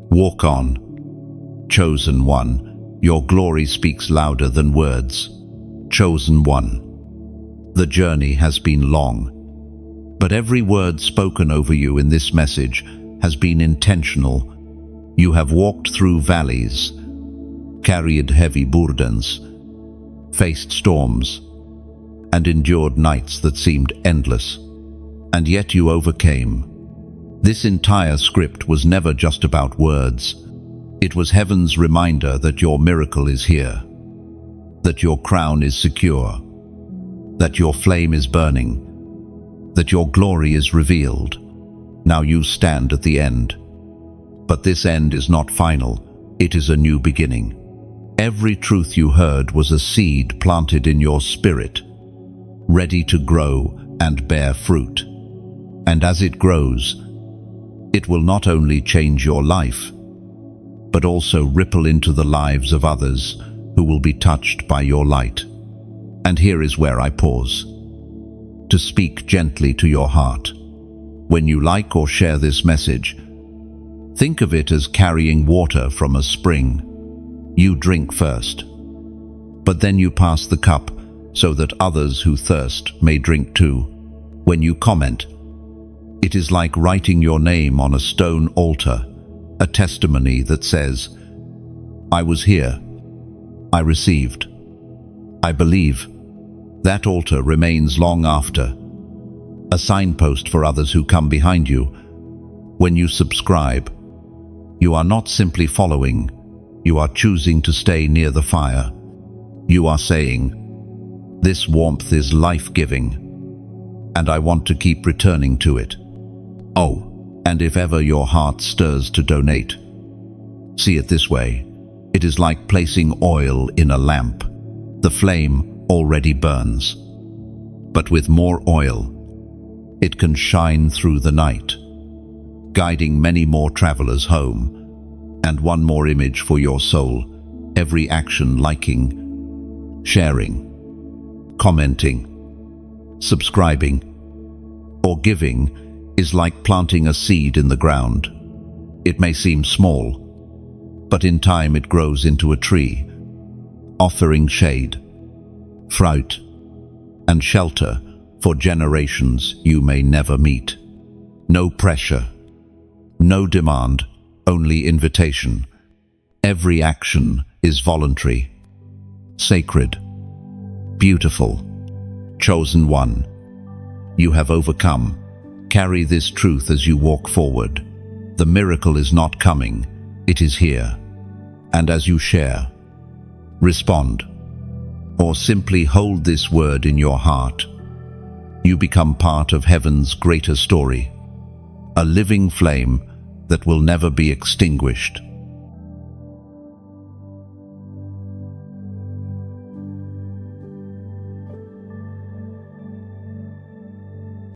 Walk on, chosen one. Your glory speaks louder than words. Chosen one. The journey has been long, but every word spoken over you in this message has been intentional. You have walked through valleys, carried heavy burdens, faced storms, and endured nights that seemed endless. And yet you overcame. This entire script was never just about words. It was heaven's reminder that your miracle is here, that your crown is secure, that your flame is burning, that your glory is revealed. Now you stand at the end. But this end is not final. It is a new beginning. Every truth you heard was a seed planted in your spirit, ready to grow and bear fruit. And as it grows, it will not only change your life, but also ripple into the lives of others who will be touched by your light. And here is where I pause, to speak gently to your heart. When you like or share this message, think of it as carrying water from a spring. You drink first, but then you pass the cup so that others who thirst may drink too. When you comment, it is like writing your name on a stone altar, a testimony that says, I was here, I received, I believe. That altar remains long after, a signpost for others who come behind you. When you subscribe, you are not simply following, you are choosing to stay near the fire. You are saying, this warmth is life-giving, and I want to keep returning to it. Oh, and if ever your heart stirs to donate, see it this way. It is like placing oil in a lamp. The flame already burns, but with more oil, it can shine through the night, guiding many more travelers home. And one more image for your soul. Every action, liking, sharing, commenting, subscribing, or giving is like planting a seed in the ground. It may seem small, but in time it grows into a tree, offering shade, fruit, and shelter for generations you may never meet. No pressure, no demand, only invitation. Every action is voluntary, sacred, beautiful. Chosen one, you have overcome. Carry this truth as you walk forward. The miracle is not coming, it is here. And as you share, respond, or simply hold this word in your heart, you become part of heaven's greater story, a living flame that will never be extinguished.